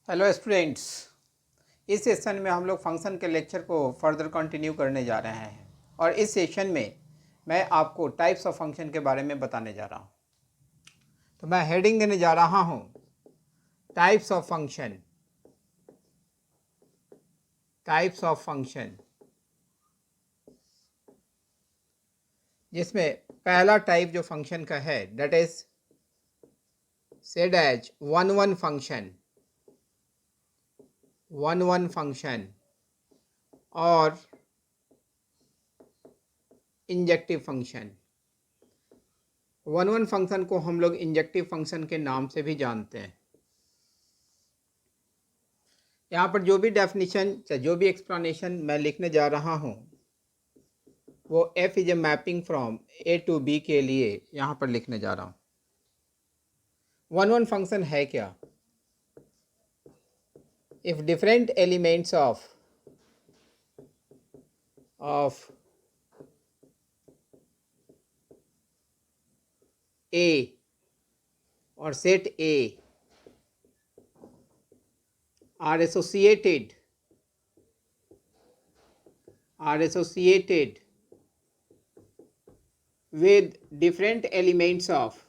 Hello students. इस session में हम लोग फंक्शन के लेक्चर को फर्दर कंटिन्यू करने जा रहे हैं और इस सेशन में मैं आपको टाइप्स ऑफ फंक्शन के बारे में बताने जा रहा हूं। तो मैं हेडिंग देने जा रहा हूं types of function. Types of function जिसमें पहला टाइप जो फंक्शन का है that is said as one one function. One one function और injective function. One one function को हम लोग इंजेक्टिव फंक्शन के नाम से भी जानते हैं। यहाँ पर जो भी डेफिनेशन जो भी एक्सप्लेनेशन मैं लिखने जा रहा हूँ वो f is a mapping from a to b के लिए यहाँ पर लिखने जा रहा हूँ। वन वन फंक्शन है क्या? If different elements of a और set a are associated with different elements of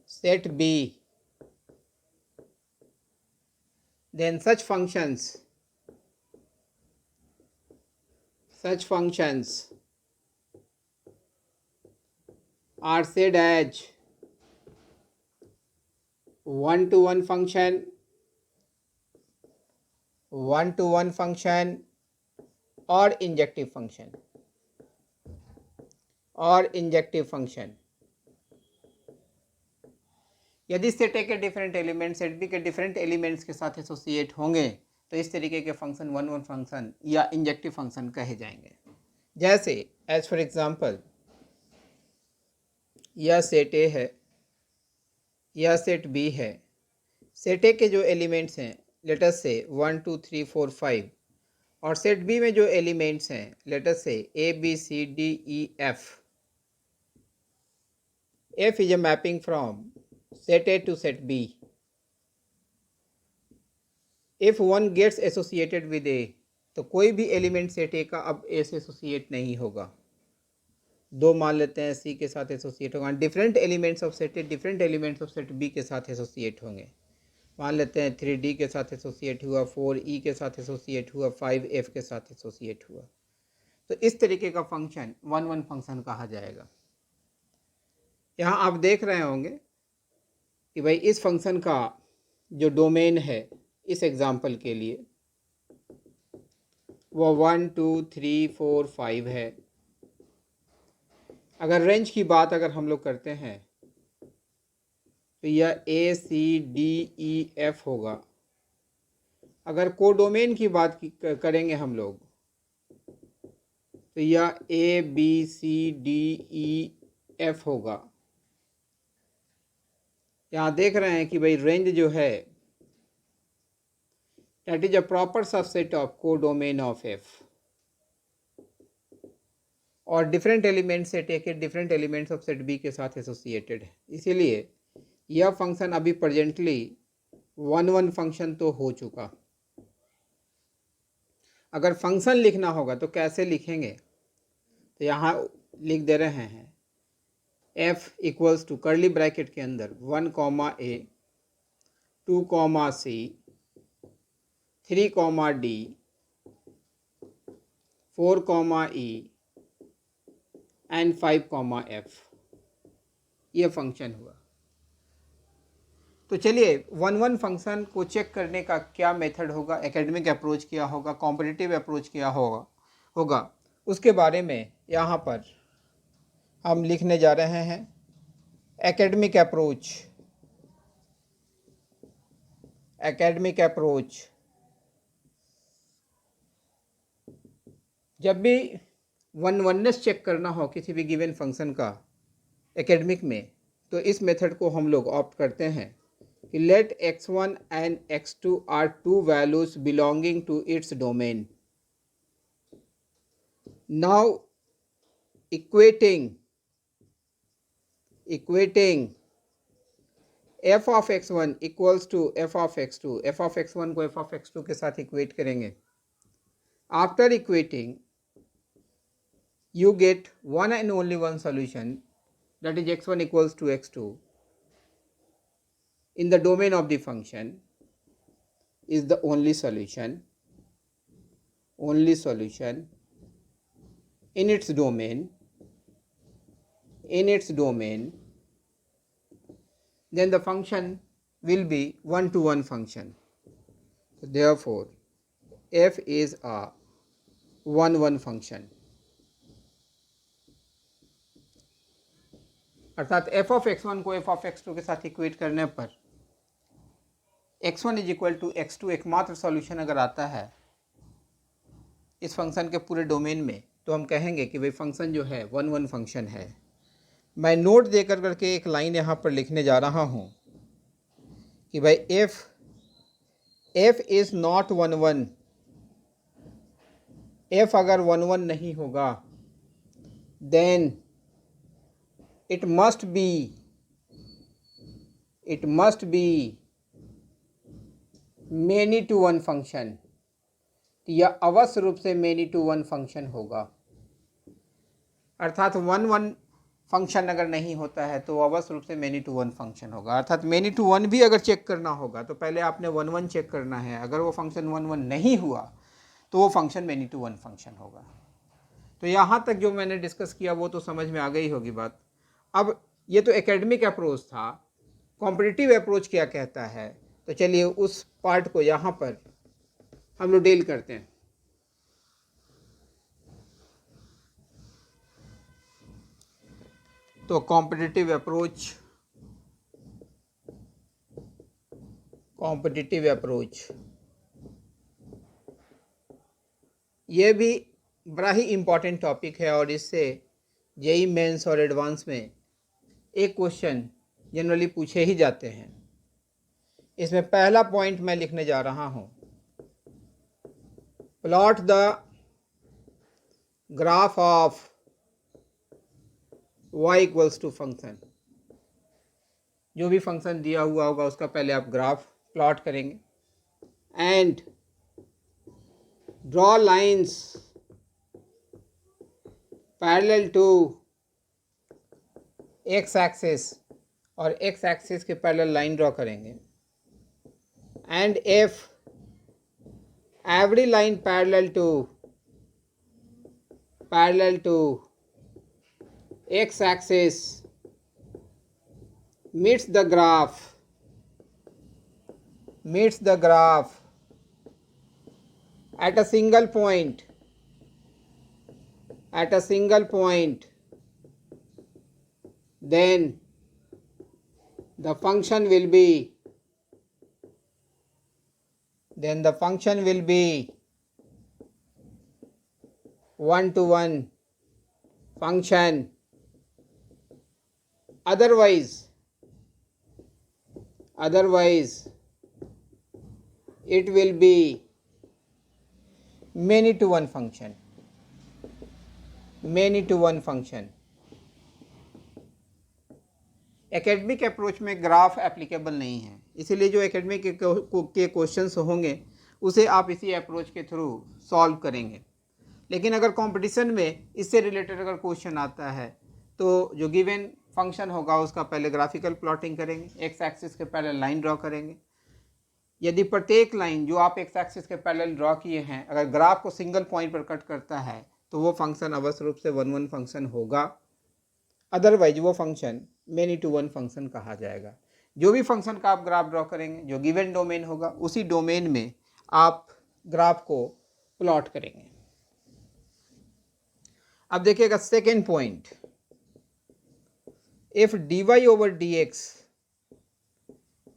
set B, then such functions are said as one to one function or injective function। यदि set A के different element set B के different elements के साथ associate होंगे तो इस तरीके के फंक्शन वन वन फंक्शन या इंजेक्टिव फंक्शन कहे जाएंगे। जैसे एज फॉर एग्जांपल यह सेट ए है, यह सेट बी है। सेट ए के जो एलिमेंट्स हैं लेट अस से 1 2 3 4 5 और सेट बी में जो एलिमेंट्स हैं let us say A B C D E F. F is a mapping from set A to set B. If one gets associated with A, तो कोई भी element set ए का अब ए से एसोसिएट नहीं होगा। दो मान लेते हैं सी के साथ एसोसिएट होगा। Different elements of set A different elements of set B के साथ एसोसिएट होंगे। मान लेते हैं 3D के साथ एसोसिएट हुआ, 4E के साथ एसोसिएट हुआ, 5F के साथ एसोसिएट हुआ। तो इस तरीके का फंक्शन वन वन फंक्शन कहा जाएगा। यहाँ आप देख रहे होंगे कि भाई इस फंक्शन का जो डोमेन है इस एग्जाम्पल के लिए वो 1 2 3 4 5 है। अगर रेंज की बात अगर हम लोग करते हैं तो यह ए सी डी ई एफ होगा। अगर कोडोमेन की बात करेंगे हम लोग तो यह A B C D E F होगा। यहाँ देख रहे हैं कि भाई रेंज जो है that is a proper subset of codomain of F और डिफरेंट एलिमेंट सेट ए के different elements of set B के साथ एसोसिएटेड है। इसीलिए यह फंक्शन अभी प्रेजेंटली वन वन फंक्शन तो हो चुका। अगर फंक्शन लिखना होगा तो कैसे लिखेंगे? तो यहाँ लिख दे रहे हैं f equals to curly bracket के अंदर 1 comma A 2 comma C 3 comma D 4 comma E and 5 comma F. ये फंक्शन हुआ। तो चलिए वन वन फंक्शन को चेक करने का क्या मेथड होगा, एकेडमिक अप्रोच क्या होगा, कॉम्पिटिटिव अप्रोच क्या होगा उसके बारे में यहाँ पर हम लिखने जा रहे हैं। एकेडमिक अप्रोच जब भी वननेस चेक करना हो किसी भी गिवन फंक्शन का एकेडमिक में तो इस मेथड को हम लोग ऑप्ट करते हैं कि let x1 and x2 are two values belonging to its domain. Now equating f of x1 equals to f of x2, f of x1 को f of x2 के साथ इक्वेट करेंगे. After equating you get one and only one solution, that is x1 equals to x2 in the domain of the function is the only solution in its domain, then the function will be one to one function. Therefore f is a one function. अर्थात f of x1 को f of x2 के साथ equate करने पर x1 is equal to x2 एकमात्र solution अगर आता है इस फंक्शन के पूरे डोमेन में, तो हम कहेंगे कि भाई फंक्शन जो है वन फंक्शन है. मैं नोट देकर करके एक लाइन यहाँ पर लिखने जा रहा हूँ कि भाई f is not one. f अगर वन नहीं होगा then it must be many to one function. यह अवश्य रूप से many to one function होगा. अर्थात वन फंक्शन अगर नहीं होता है तो अवश्य रूप से many to one फंक्शन होगा. अर्थात many to one भी अगर चेक करना होगा तो पहले आपने वन चेक करना है. अगर वो फंक्शन वन नहीं हुआ तो वो function many to one function होगा. तो यहाँ तक जो मैंने डिस्कस किया वो तो समझ में आ गई होगी बात. अब ये तो एकेडमिक अप्रोच था, कॉम्पिटिटिव अप्रोच क्या कहता है, तो चलिए उस पार्ट को यहाँ पर हम लोग डील करते हैं. तो कॉम्पिटिटिव अप्रोच ये भी बड़ा ही इम्पॉर्टेंट टॉपिक है और इससे जेईई मेंस और एडवांस में एक क्वेश्चन जनरली पूछे ही जाते हैं. इसमें पहला पॉइंट मैं लिखने जा रहा हूं, plot the graph of y equals to function. जो भी फंक्शन दिया हुआ होगा उसका पहले आप ग्राफ प्लॉट करेंगे and draw lines parallel to x axis और एक्स एक्सिस के पैरेलल लाइन ड्रॉ करेंगे. And if every line parallel to x axis meets the graph at a single point, then the function will be one to one function. Otherwise it will be many to one function. Academic approach में graph applicable नहीं है, इसीलिए जो academic के questions होंगे उसे आप इसी अप्रोच के थ्रू सॉल्व करेंगे. लेकिन अगर कंपटीशन में इससे रिलेटेड अगर क्वेश्चन आता है तो जो गिवन फंक्शन होगा उसका पहले ग्राफिकल प्लॉटिंग करेंगे, एक्स एक्सिस के पैरेलल लाइन ड्रॉ करेंगे. यदि प्रत्येक लाइन जो आप एक्स एक्सिस के पैरेलल ड्रॉ किए हैं अगर ग्राफ को सिंगल पॉइंट पर कट करता है तो वो फंक्शन अवश्य रूप से वन फंक्शन होगा. अदरवाइज वो function many to one function कहा जाएगा. जो भी फंक्शन का आप ग्राफ ड्रॉ करेंगे, जो गिवन डोमेन होगा उसी डोमेन में आप ग्राफ को प्लॉट करेंगे. अब देखिएगा second point, if dy over dx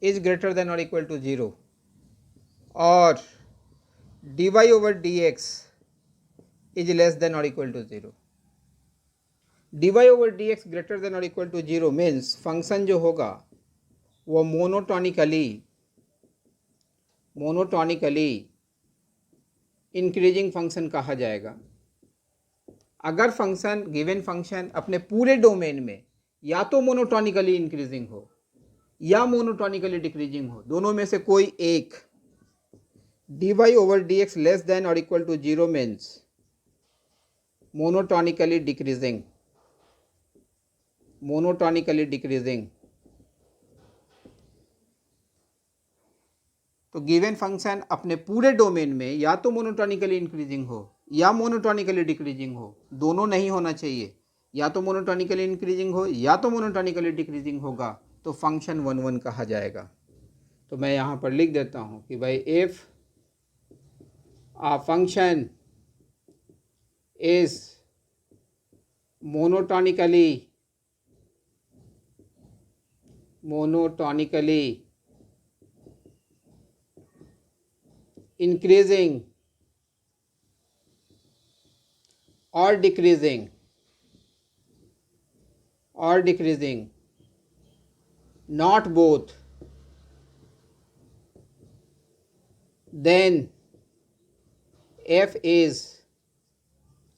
is greater than or equal to 0 or dy over dx is less than or equal to 0. dy over dx greater than or equal to 0 means function जो होगा वो monotonically increasing function कहा जाएगा. अगर function given function अपने पूरे domain में या तो मोनोटोनिकली इंक्रीजिंग हो या मोनोटोनिकली डिक्रीजिंग हो, दोनों में से कोई एक, dy/dx लेस देन और equal to 0 means monotonically decreasing, monotonically decreasing. तो गिवन फंक्शन अपने पूरे डोमेन में या तो मोनोटोनिकली इंक्रीजिंग हो या मोनोटोनिकली डिक्रीजिंग हो, दोनों नहीं होना चाहिए। या तो मोनोटोनिकली इंक्रीजिंग हो या तो मोनोटोनिकली डिक्रीजिंग होगा तो फंक्शन 1 1 कहा जाएगा। तो मैं यहाँ पर लिख देता हूँ कि भाई if a function is monotonically increasing or decreasing not both, then f is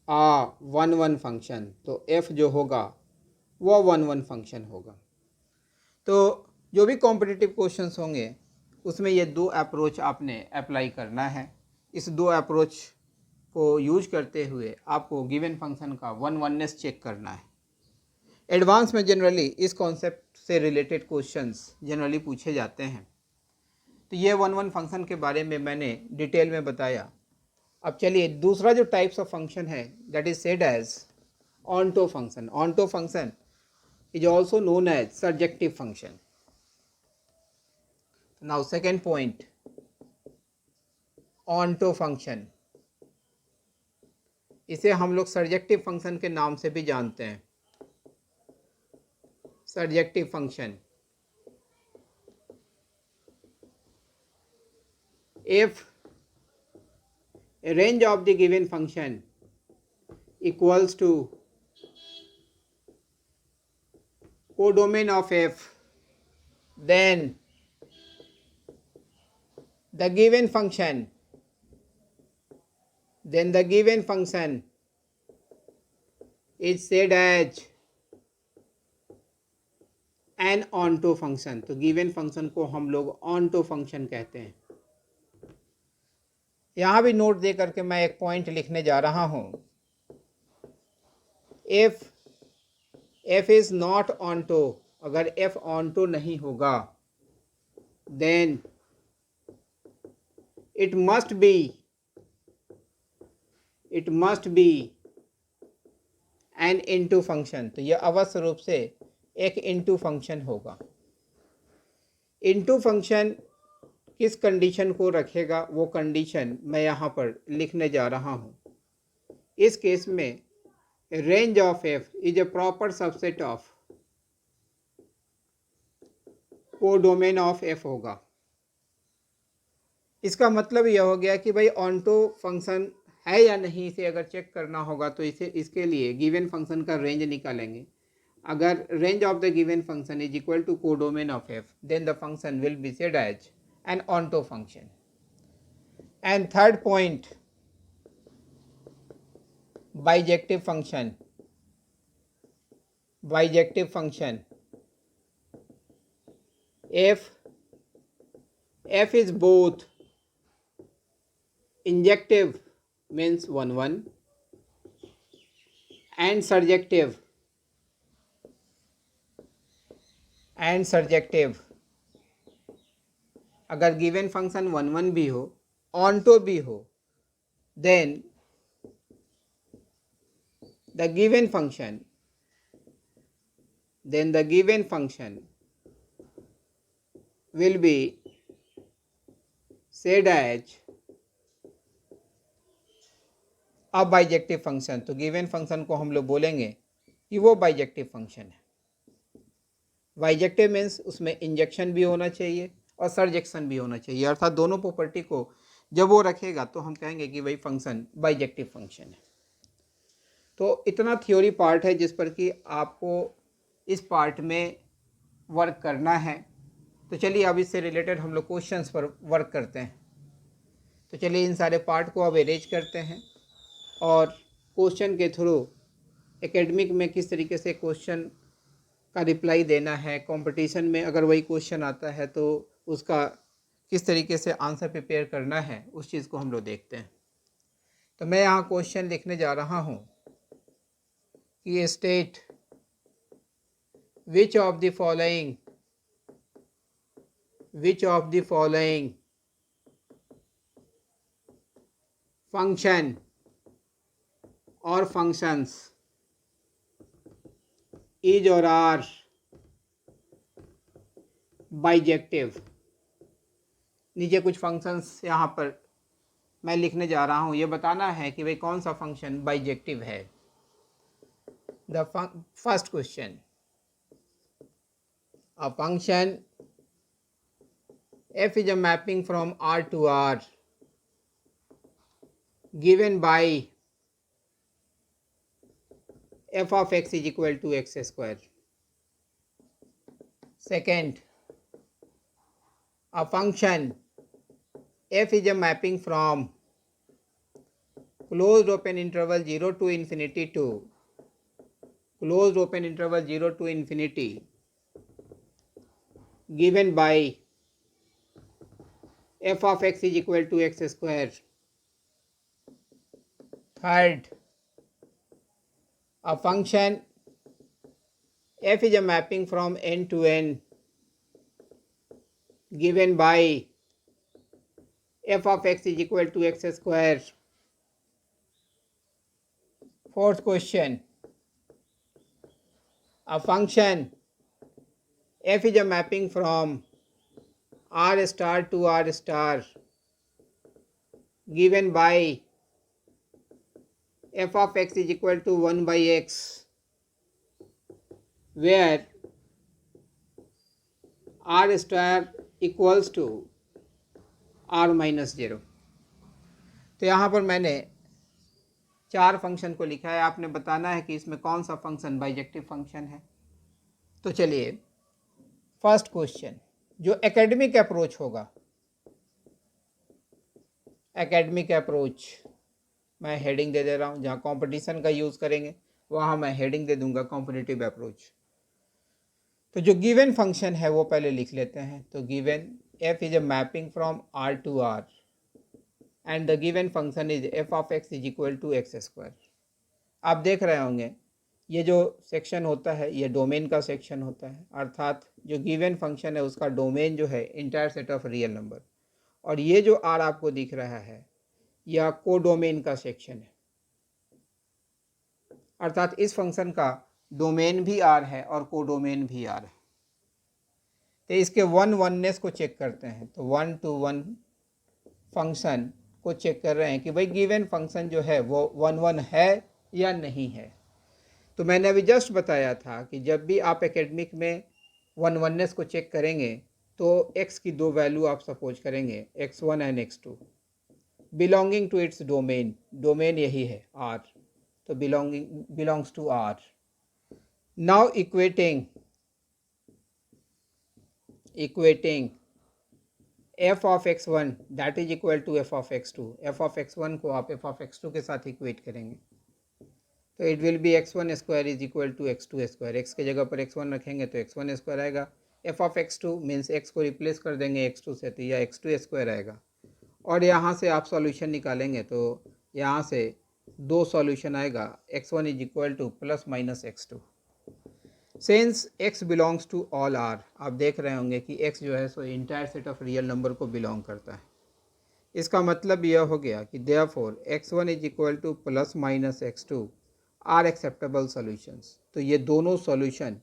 a 1 1 function. तो f जो होगा वो 1 1 फंक्शन होगा। तो जो भी कॉम्पिटिटिव क्वेश्चंस होंगे उसमें ये दो अप्रोच आपने अप्लाई करना है। इस दो अप्रोच को यूज करते हुए आपको गिवन फंक्शन का 1 1नेस चेक करना है। एडवांस में जनरली इस कॉन्सेप्ट से रिलेटेड क्वेश्चंस जनरली पूछे जाते हैं। तो ये 1 1 फंक्शन के बारे में मैंने डिटेल में बताया। अब चलिए दूसरा जो टाइप्स ऑफ फंक्शन है that is said as onto function. Onto function is also known as surjective function. Now second point, onto function, इसे हम लोग सर्जेक्टिव फंक्शन के नाम से भी जानते हैं। Surjective function, if a range of the given function equals to codomain of f, then the given function is said as an onto function। तो गिवन फंक्शन को हम लोग onto फंक्शन कहते हैं। यहाँ भी नोट दे करके मैं एक पॉइंट लिखने जा रहा हूँ। If f is not onto, अगर f onto नहीं होगा, then it must be an into function. तो यह अवश्य रूप से एक इनटू फंक्शन होगा। इनटू फंक्शन किस कंडीशन को रखेगा वो कंडीशन मैं यहाँ पर लिखने जा रहा हूँ। इस केस में range of f is a proper subset of codomain of f होगा। इसका मतलब यह हो गया कि भाई ऑनटो फंक्शन है या नहीं, इसे अगर चेक करना होगा तो इसके लिए गिवन फंक्शन का रेंज निकालेंगे। अगर range of the given function is equal to codomain of f, then the function will be said as an onto function। And third point, bijective function। Bijective function, if f is both injective means 1 1 and surjective अगर given function 1 1 भी हो, onto भी हो, then the given function will be said as a bijective function. तो given function को हम लोग बोलेंगे कि वो बाइजेक्टिव फंक्शन है। बाइजेक्टिव मीन्स उसमें इंजेक्शन भी होना चाहिए और सर्जेक्शन भी होना चाहिए, अर्थात दोनों प्रॉपर्टी को जब वो रखेगा तो हम कहेंगे कि भाई फंक्शन बाइजेक्टिव फंक्शन है। तो इतना थ्योरी पार्ट है जिस पर कि आपको इस पार्ट में वर्क करना है। तो चलिए अब इससे रिलेटेड हम लोग क्वेश्चंस पर वर्क करते हैं। तो चलिए इन सारे पार्ट को अब अरेंज करते हैं और क्वेश्चन के थ्रू एकेडमिक में किस तरीके से क्वेश्चन का रिप्लाई देना है, कंपटीशन में अगर वही क्वेश्चन आता है तो उसका किस तरीके से आंसर प्रिपेयर करना है, उस चीज़ को हम लोग देखते हैं। तो मैं यहाँ क्वेश्चन लिखने जा रहा हूँ कि state which of the following function or functions is or are bijective। नीचे कुछ फंक्शंस यहाँ पर मैं लिखने जा रहा हूँ, ये बताना है कि भाई कौन सा फंक्शन बाइजेक्टिव है। The first question, a function f is a mapping from R to R given by f of x is equal to x square. Second, a function f is a mapping from closed open interval 0 to infinity to closed open interval 0 to infinity given by f of x is equal to x square. Third, a function f is a mapping from n to n given by f of x is equal to x square. Fourth question, a function f is a mapping from r star to r star given by f of x is equal to 1 by x, where r star equals to r minus 0। तो यहाँ पर मैंने 4 function को लिखा है, आपने बताना है कि इसमें कौन सा फंक्शन बाइजेक्टिव फंक्शन है। तो चलिए फर्स्ट क्वेश्चन जो एकेडमिक अप्रोच होगा, एकेडमिक अप्रोच मैं हेडिंग दे रहा हूँ, जहाँ कंपटीशन का यूज़ करेंगे वहाँ मैं हेडिंग दे दूंगा कॉम्पिटिटिव अप्रोच। तो जो गिवन फंक्शन है वो पहले लिख लेते हैं। तो given f is a mapping from r to r and the given function is f of x is equal to x square. आप देख रहे होंगे ये जो सेक्शन होता है ये डोमेन का सेक्शन होता है, अर्थात जो गिवन फंक्शन है उसका डोमेन जो है entire set of real number, और ये जो r आपको दिख रहा है यह कोडोमेन का सेक्शन है, अर्थात इस फंक्शन का डोमेन भी r है और कोडोमेन भी r है। तो इसके वननेस को चेक करते हैं। तो 1 to 1 फंक्शन को चेक कर रहे हैं कि भाई गिवन फंक्शन जो है वो 1 है या नहीं है। तो मैंने अभी जस्ट बताया था कि जब भी आप एकेडमिक में वननेस को चेक करेंगे तो x की 2 वैल्यू आप सपोज करेंगे x1 and x2 belonging to its domain, domain यही है r, तो belongs to r। Now equating f of x1 that is equal to f of x2, f of x1 को आप f of x2 के साथ equate करेंगे तो it will be x1 square is equal to x2 square. x के जगह पर x1 रखेंगे तो x1 स्क्वायर आएगा, f of x2 means x को रिप्लेस कर देंगे x2 से तो यह x2 स्क्वायर आएगा। और यहाँ से आप सॉल्यूशन निकालेंगे तो यहाँ से 2 सॉल्यूशन आएगा, x1 is equal to plus minus x2। Since x belongs to all r, आप देख रहे होंगे कि x जो है सो entire set of real number को बिलोंग करता है। इसका मतलब यह हो गया कि therefore x1 is equal to plus minus x2 are acceptable solutions. तो ये दोनों सॉल्यूशन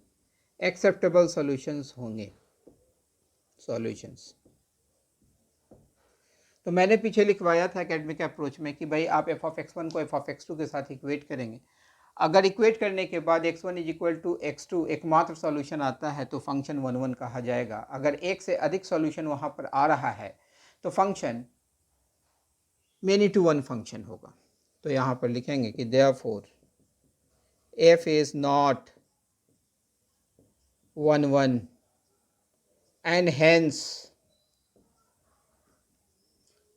एक्सेप्टेबल सॉल्यूशंस होंगे, सॉल्यूशंस। तो मैंने पीछे लिखवाया था एकेडमिक अप्रोच में कि भाई आप f of x1 को f of x2 के साथ इक्वेट करेंगे। अगर इक्वेट करने के बाद x1 is equal to x2 एकमात्र सॉल्यूशन आता है तो फंक्शन 1 कहा जाएगा। अगर एक से अधिक सॉल्यूशन वहाँ पर आ रहा है तो function many to one function होगा। तो यहाँ पर लिखेंगे कि therefore f is not 1 and hence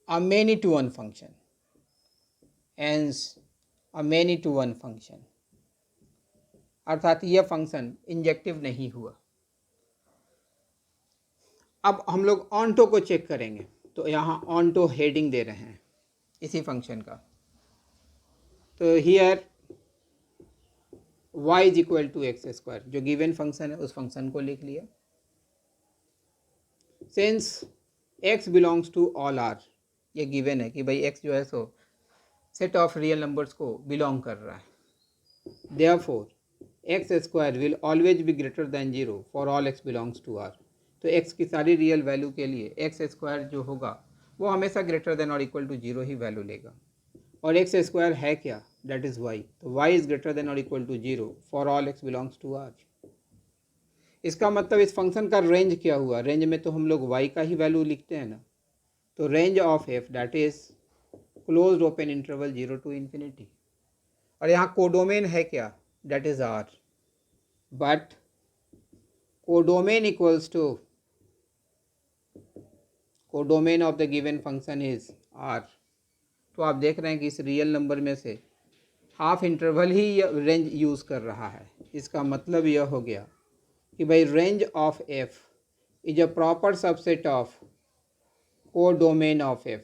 a many to one function, hence a many to one function, अर्थात यह फंक्शन इंजेक्टिव नहीं हुआ। अब हम लोग ऑन्टो को चेक करेंगे, तो यहाँ ऑन्टो हेडिंग दे रहे हैं इसी फंक्शन का। तो here y is equal to x square, जो गिवन फंक्शन है उस फंक्शन को लिख लिया। Since x belongs to all R, ये गिवन है कि भाई x जो है सो सेट ऑफ रियल नंबर्स को बिलोंग कर रहा है। Therefore x square will always be greater than 0 for all x belongs to r। तो x की सारी रियल वैल्यू के लिए एक्स स्क्वायर जो होगा वो हमेशा ग्रेटर देन और इक्वल टू 0 ही वैल्यू लेगा। और एक्स स्क्वायर है क्या, दैट इज y, तो y इज ग्रेटर देन और equal to 0 for all x belongs to r। इसका मतलब इस फंक्शन का रेंज क्या हुआ, रेंज में तो हम लोग y का ही वैल्यू लिखते हैं ना, तो range of f that is closed open interval 0 to infinity. और यहाँ कोडोमेन है क्या, that is r, but codomain equals to codomain of the given function is r। तो आप देख रहे हैं कि इस रियल नंबर में से हाफ इंटरवल ही रेंज यूज़ कर रहा है। इसका मतलब यह हो गया कि भाई range of f is a proper subset of codomain of f।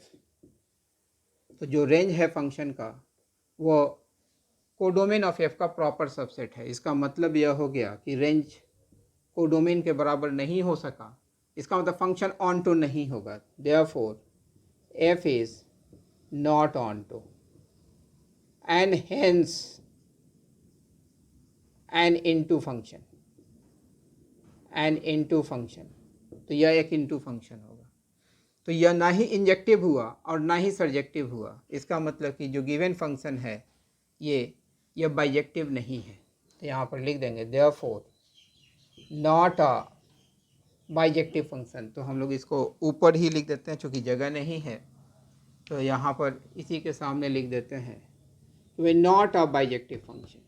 तो जो रेंज है फंक्शन का वो कोडोमेन ऑफ f का प्रॉपर सबसेट है। इसका मतलब यह हो गया कि रेंज कोडोमेन के बराबर नहीं हो सका, इसका मतलब फंक्शन ऑन टू नहीं होगा। Therefore f is not onto and hence an into function, an into function, तो यह एक इनटू फंक्शन होगा। तो यह ना ही इंजेक्टिव हुआ और ना ही सर्जेक्टिव हुआ। इसका मतलब कि जो गिवन फंक्शन है यह बाइजेक्टिव नहीं है। तो यहाँ पर लिख देंगे therefore not a bijective function. तो हम लोग इसको ऊपर ही लिख देते हैं, चूँकि जगह नहीं है तो यहाँ पर इसी के सामने लिख देते हैं वे not a bijective function,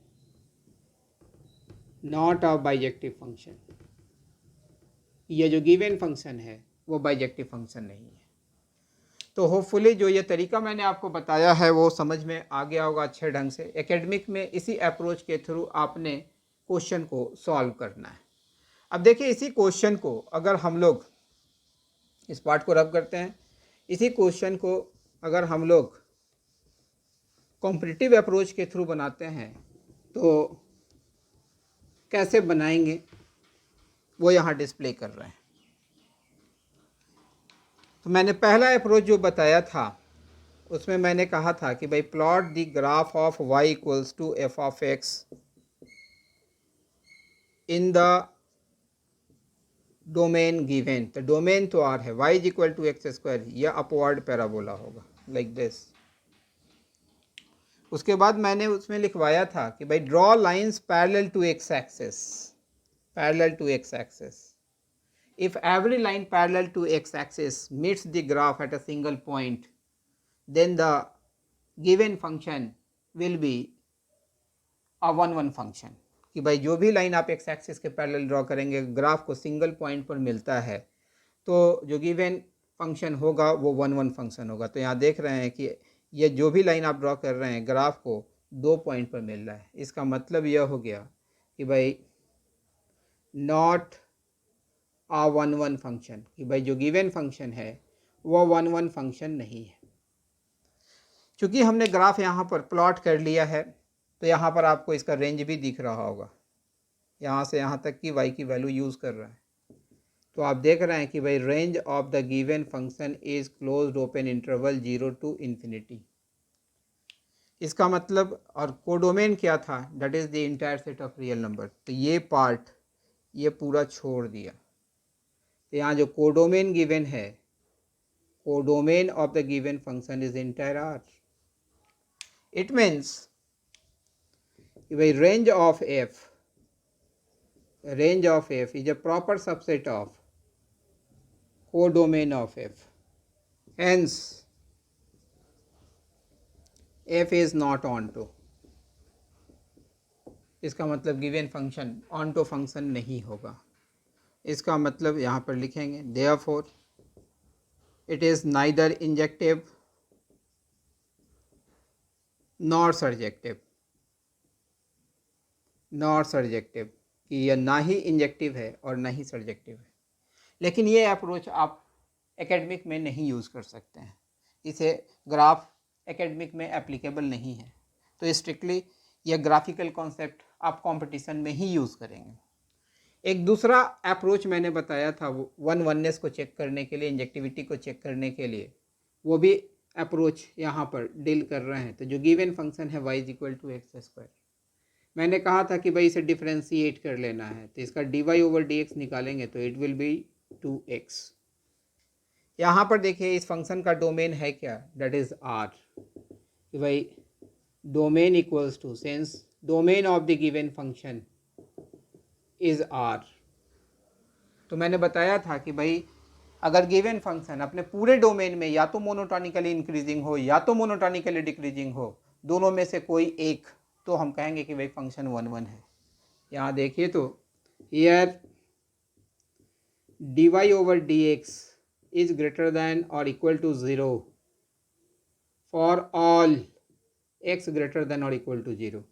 not a bijective function. यह जो गिवन फंक्शन है वो बाइजेक्टिव फंक्शन नहीं है। तो होपफुली जो ये तरीका मैंने आपको बताया है वो समझ में आ गया होगा अच्छे ढंग से। एकेडमिक में इसी अप्रोच के थ्रू आपने क्वेश्चन को सॉल्व करना है। अब देखिए इसी क्वेश्चन को अगर हम लोग इस पार्ट को रब करते हैं, इसी क्वेश्चन को अगर हम लोग कॉम्पिटिटिव अप्रोच के थ्रू बनाते हैं तो कैसे बनाएंगे वो यहाँ डिस्प्ले कर रहे हैं। तो मैंने पहला अप्रोच जो बताया था उसमें मैंने कहा था कि भाई plot the graph of y equals to f of x in the domain given. तो डोमेन तो r है, y is equal to x square, यह अपवर्ड पैराबोला होगा लाइक दिस। उसके बाद मैंने उसमें लिखवाया था कि भाई draw lines parallel to x axis, parallel to x axis. If every line parallel to x axis meets the graph at a single point then the given function will be a one function। कि भाई जो भी line आप x axis के parallel draw करेंगे graph को single point पर मिलता है तो जो गिवन फंक्शन होगा वो वन फंक्शन होगा। तो यहाँ देख रहे हैं कि ये जो भी लाइन आप ड्रॉ कर रहे हैं ग्राफ को 2 पॉइंट पर मिल रहा है। इसका मतलब यह हो गया कि भाई नॉट आ वन फंक्शन, कि भाई जो गिवन फंक्शन है वो वन फंक्शन नहीं है। चूँकि हमने ग्राफ यहाँ पर प्लॉट कर लिया है तो यहाँ पर आपको इसका रेंज भी दिख रहा होगा, यहाँ से यहाँ तक की y की वैल्यू यूज़ कर रहा है। तो आप देख रहे हैं कि भाई range of the given function is closed open interval 0 to infinity. इसका मतलब और कोडोमेन क्या था, that is the entire set of real number. तो ये पार्ट ये पूरा छोड़ दिया। तो यहाँ जो कोडोमेन गिवन है, codomain of the given function is entire R. It means range of f is a proper subset of codomain of f, hence f is not onto। इसका मतलब गिवन फंक्शन onto फंक्शन नहीं होगा। इसका मतलब यहाँ पर लिखेंगे therefore it is neither injective not surjective, not surjective कि यह ना ही इंजेक्टिव है और ना ही सर्जेक्टिव है। लेकिन ये अप्रोच आप एकेडमिक में नहीं यूज़ कर सकते हैं, इसे ग्राफ एकेडमिक में एप्लीकेबल नहीं है, तो स्ट्रिक्टली यह ग्राफिकल कॉन्सेप्ट आप कंपटीशन में ही यूज़ करेंगे। एक दूसरा अप्रोच मैंने बताया था वो वननेस को चेक करने के लिए, इंजेक्टिविटी को चेक करने के लिए, वो भी अप्रोच यहाँ पर डील कर रहे हैं। तो जो गिवन फंक्शन है y = x², मैंने कहा था कि भाई इसे डिफ्रेंशिएट कर लेना है, तो इसका dy/dx निकालेंगे तो इट विल बी 2x। यहाँ पर देखिए इस फंक्शन का डोमेन है क्या, दैट इज r, कि भाई domain equals to, since domain of the given function is r, तो मैंने बताया था कि भाई अगर गिवन फंक्शन अपने पूरे डोमेन में या तो मोनोटोनिकली इंक्रीजिंग हो या तो मोनोटोनिकली डिक्रीजिंग हो, दोनों में से कोई एक, तो हम कहेंगे कि भाई फंक्शन 1 है। यहाँ देखिए तो here dy/dx is greater than or equal to 0 for all x greater than or equal to 0।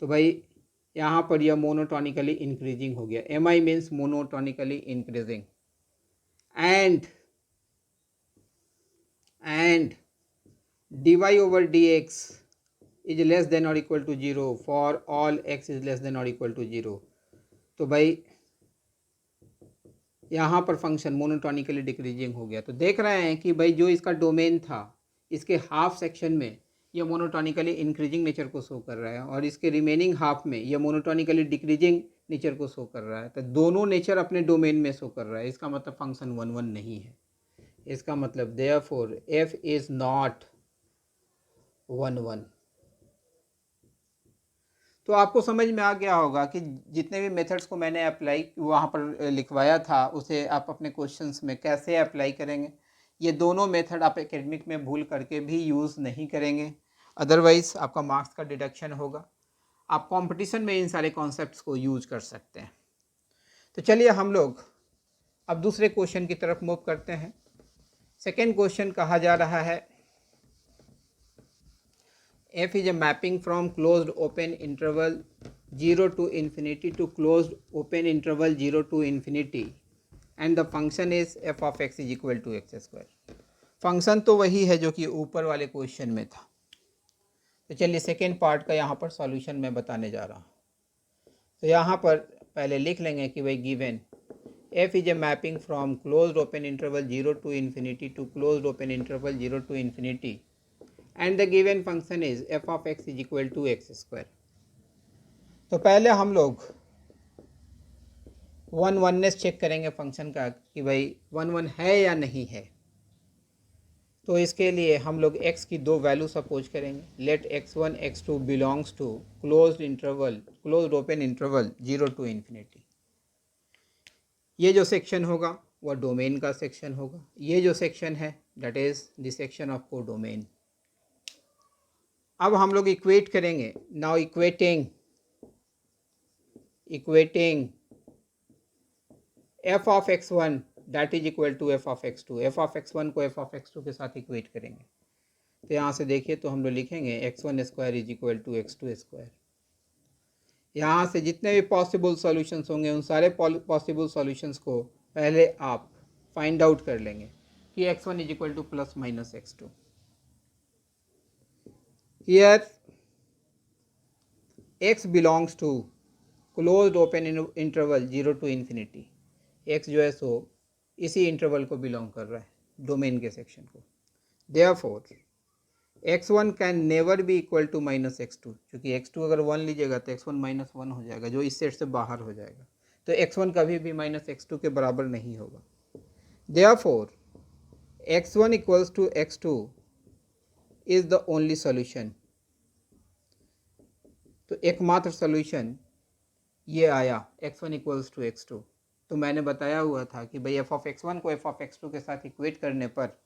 तो भाई यहाँ पर यह मोनोटोनिकली इंक्रीजिंग हो गया, mi means monotonically increasing, and dy/dx is less than or equal to 0 for all x is less than or equal to 0। तो भाई यहाँ पर फंक्शन मोनोटोनिकली डिक्रीजिंग हो गया। तो देख रहे हैं कि भाई जो इसका डोमेन था, इसके हाफ सेक्शन में यह मोनोटोनिकली इंक्रीजिंग नेचर को शो कर रहा है और इसके रिमेनिंग हाफ में यह मोनोटोनिकली डिक्रीजिंग नेचर को शो कर रहा है। तो दोनों नेचर अपने डोमेन में शो कर रहा है, इसका मतलब फंक्शन 1 नहीं है। इसका मतलब देयरफॉर f इज नॉट 1। तो आपको समझ में आ गया होगा कि जितने भी मेथड्स को मैंने अप्लाई वहाँ पर लिखवाया था उसे आप अपने क्वेश्चंस में कैसे अप्लाई करेंगे। ये दोनों मेथड आप एकेडमिक में भूल करके भी यूज़ नहीं करेंगे, अदरवाइज आपका मार्क्स का डिडक्शन होगा। आप कंपटीशन में इन सारे कॉन्सेप्ट्स को यूज कर सकते हैं। तो चलिए हम लोग अब दूसरे क्वेश्चन की तरफ मूव करते हैं। सेकेंड क्वेश्चन कहा जा रहा है f is a mapping from closed open interval 0 to infinity to closed open interval 0 to infinity and the function is f of x is equal to x²। Function तो वही है जो कि ऊपर वाले क्वेश्चन में था। तो चलिए सेकेंड पार्ट का यहाँ पर सॉल्यूशन मैं बताने जा रहा हूँ। तो यहाँ पर पहले लिख लेंगे कि भाई given f is a mapping from closed open interval 0 to infinity to closed open interval 0 to infinity and the given function is f of x is equal to x²। तो पहले हम लोग वननेस चेक करेंगे function का कि भाई 1 है या नहीं है। तो इसके लिए हम लोग x की दो वैल्यू सपोज करेंगे। Let x1 x2 belongs to closed open interval 0 to infinity। ये जो सेक्शन होगा वह डोमेन का सेक्शन होगा। ये जो सेक्शन है that is the section of codomain. अब हम लोग इक्वेट करेंगे। Now equating f of x1 that is equal to f of x2। f of x1 को f of x2 के साथ इक्वेट करेंगे। तो यहाँ से देखिए तो हम लोग लिखेंगे x1² is equal to x2²। यहाँ से जितने भी पॉसिबल सॉल्यूशंस होंगे उन सारे पॉसिबल सॉल्यूशंस को पहले आप फाइंड आउट कर लेंगे कि x1 is equal to plus minus x2। Here x belongs to closed open interval 0 to infinity। x जो है सो इसी इंटरवल को बिलोंग कर रहा है, डोमेन के सेक्शन को। Therefore x1 can never be equal to minus x2, क्योंकि x2 अगर 1 लीजिएगा तो x1 -1 हो जाएगा जो इस सेट से बाहर हो जाएगा। तो x1 कभी भी माइनस x2 के बराबर नहीं होगा। Therefore x1 equals to x2 is the only solution. तो एकमात्र सॉल्यूशन ये आया x1 इक्वल्स टू x2। तो मैंने बताया हुआ था कि भाई f of x1 को f of x2 के साथ इक्वेट करने पर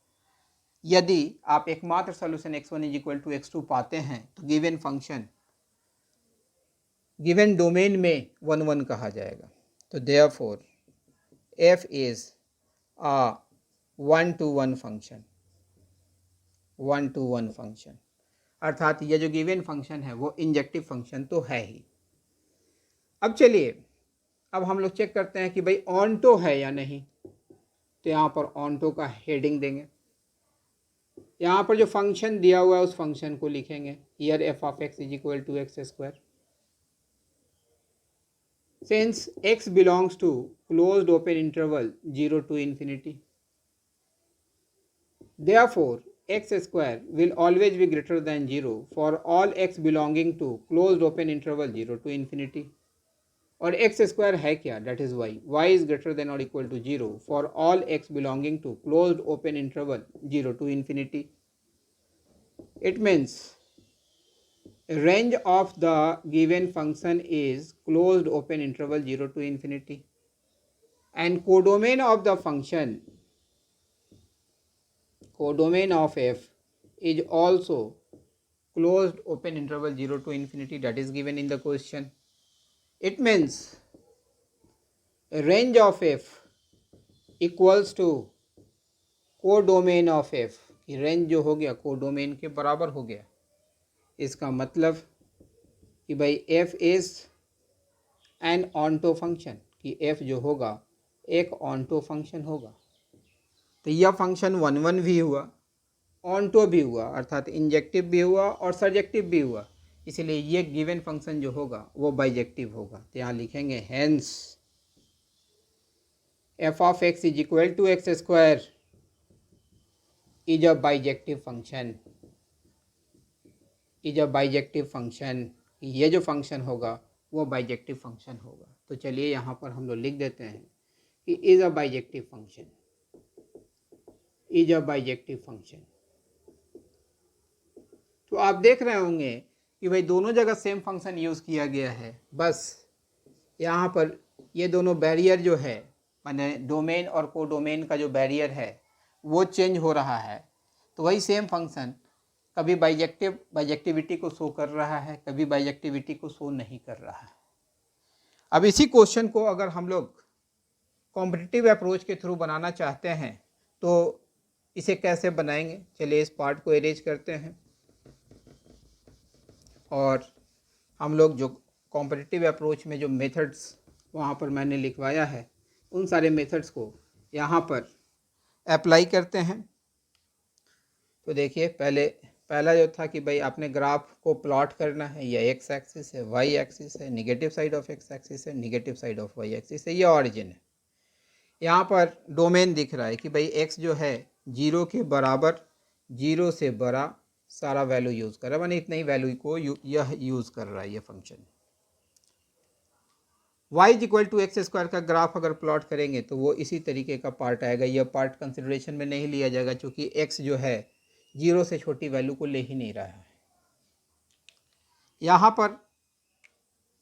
यदि आप एकमात्र solution x1 is equal to x2 पाते हैं तो गिवन फंक्शन गिवन डोमेन में 1 कहा जाएगा। तो therefore f is a 1 to 1 function, 1 to 1 function. अर्थात ये जो गिवन फंक्शन है वो इंजेक्टिव फंक्शन तो है ही। अब चलिए, अब हम लोग चेक करते हैं कि भाई ऑनटो है या नहीं। तो यहाँ पर ऑनटो का हेडिंग देंगे, यहाँ पर जो फंक्शन दिया हुआ है उस फंक्शन को लिखेंगे, here f of x is equal to x square. Since x belongs to closed open interval 0 to infinity, therefore x square will always be greater than 0 for all x belonging to closed open interval 0 to infinity. और x square है क्या? That is y is greater than or equal to 0 for all x belonging to closed open interval 0 to infinity. It means range of the given function is closed open interval 0 to infinity, and codomain of the function, codomain of f is also closed open interval 0 to infinity, that is given in the question. It means range of f equals to codomain of f, कि range जो हो गया codomain के बराबर हो गया। इसका मतलब कि भाई f is an onto function, कि f जो होगा एक ऑनटो फंक्शन होगा। तो यह फंक्शन 1 भी हुआ, ऑनटो भी हुआ, अर्थात इंजेक्टिव भी हुआ और सर्जेक्टिव भी हुआ, इसलिए ये गिवन फंक्शन जो होगा वो बाइजेक्टिव होगा। तो यहाँ लिखेंगे hence f of x is equal to x square is a bijective function, is a bijective function, ये जो फंक्शन होगा वो बाइजेक्टिव फंक्शन होगा। तो चलिए यहाँ पर हम लोग लिख देते हैं कि is a bijective function, is a bijective function. तो आप देख रहे होंगे कि भाई दोनों जगह सेम फंक्शन यूज़ किया गया है, बस यहाँ पर ये दोनों बैरियर जो है, माने डोमेन और कोडोमेन का जो बैरियर है वो चेंज हो रहा है। तो वही सेम फंक्शन कभी बाइजेक्टिविटी को शो कर रहा है, कभी बाइजेक्टिविटी को शो नहीं कर रहा है। अब इसी क्वेश्चन को अगर हम लोग कॉम्पिटिटिव अप्रोच के थ्रू बनाना चाहते हैं तो इसे कैसे बनाएंगे? चलिए इस पार्ट को अरेंज करते हैं और हम लोग जो कॉम्पिटिटिव अप्रोच में जो मेथड्स वहाँ पर मैंने लिखवाया है उन सारे मेथड्स को यहाँ पर अप्लाई करते हैं। तो देखिए पहला जो था कि भाई आपने ग्राफ को प्लॉट करना है, यह एक्स एक्सिस है, वाई एक्सिस है, negative side of X axis है, negative side of Y axis है, ये ऑरिजिन है। यहाँ पर डोमेन दिख रहा है कि भाई एक्स जो है 0 के बराबर, 0 से बड़ा सारा वैल्यू यूज़ कर रहा है, माने इतना ही वैल्यू को यह यूज़ कर रहा है ये function. y is equal to x square का ग्राफ अगर प्लॉट करेंगे तो वो इसी तरीके का पार्ट आएगा। यह पार्ट कंसिडरेशन में नहीं लिया जाएगा क्योंकि x जो है 0 से छोटी वैल्यू को ले ही नहीं रहा है। यहाँ पर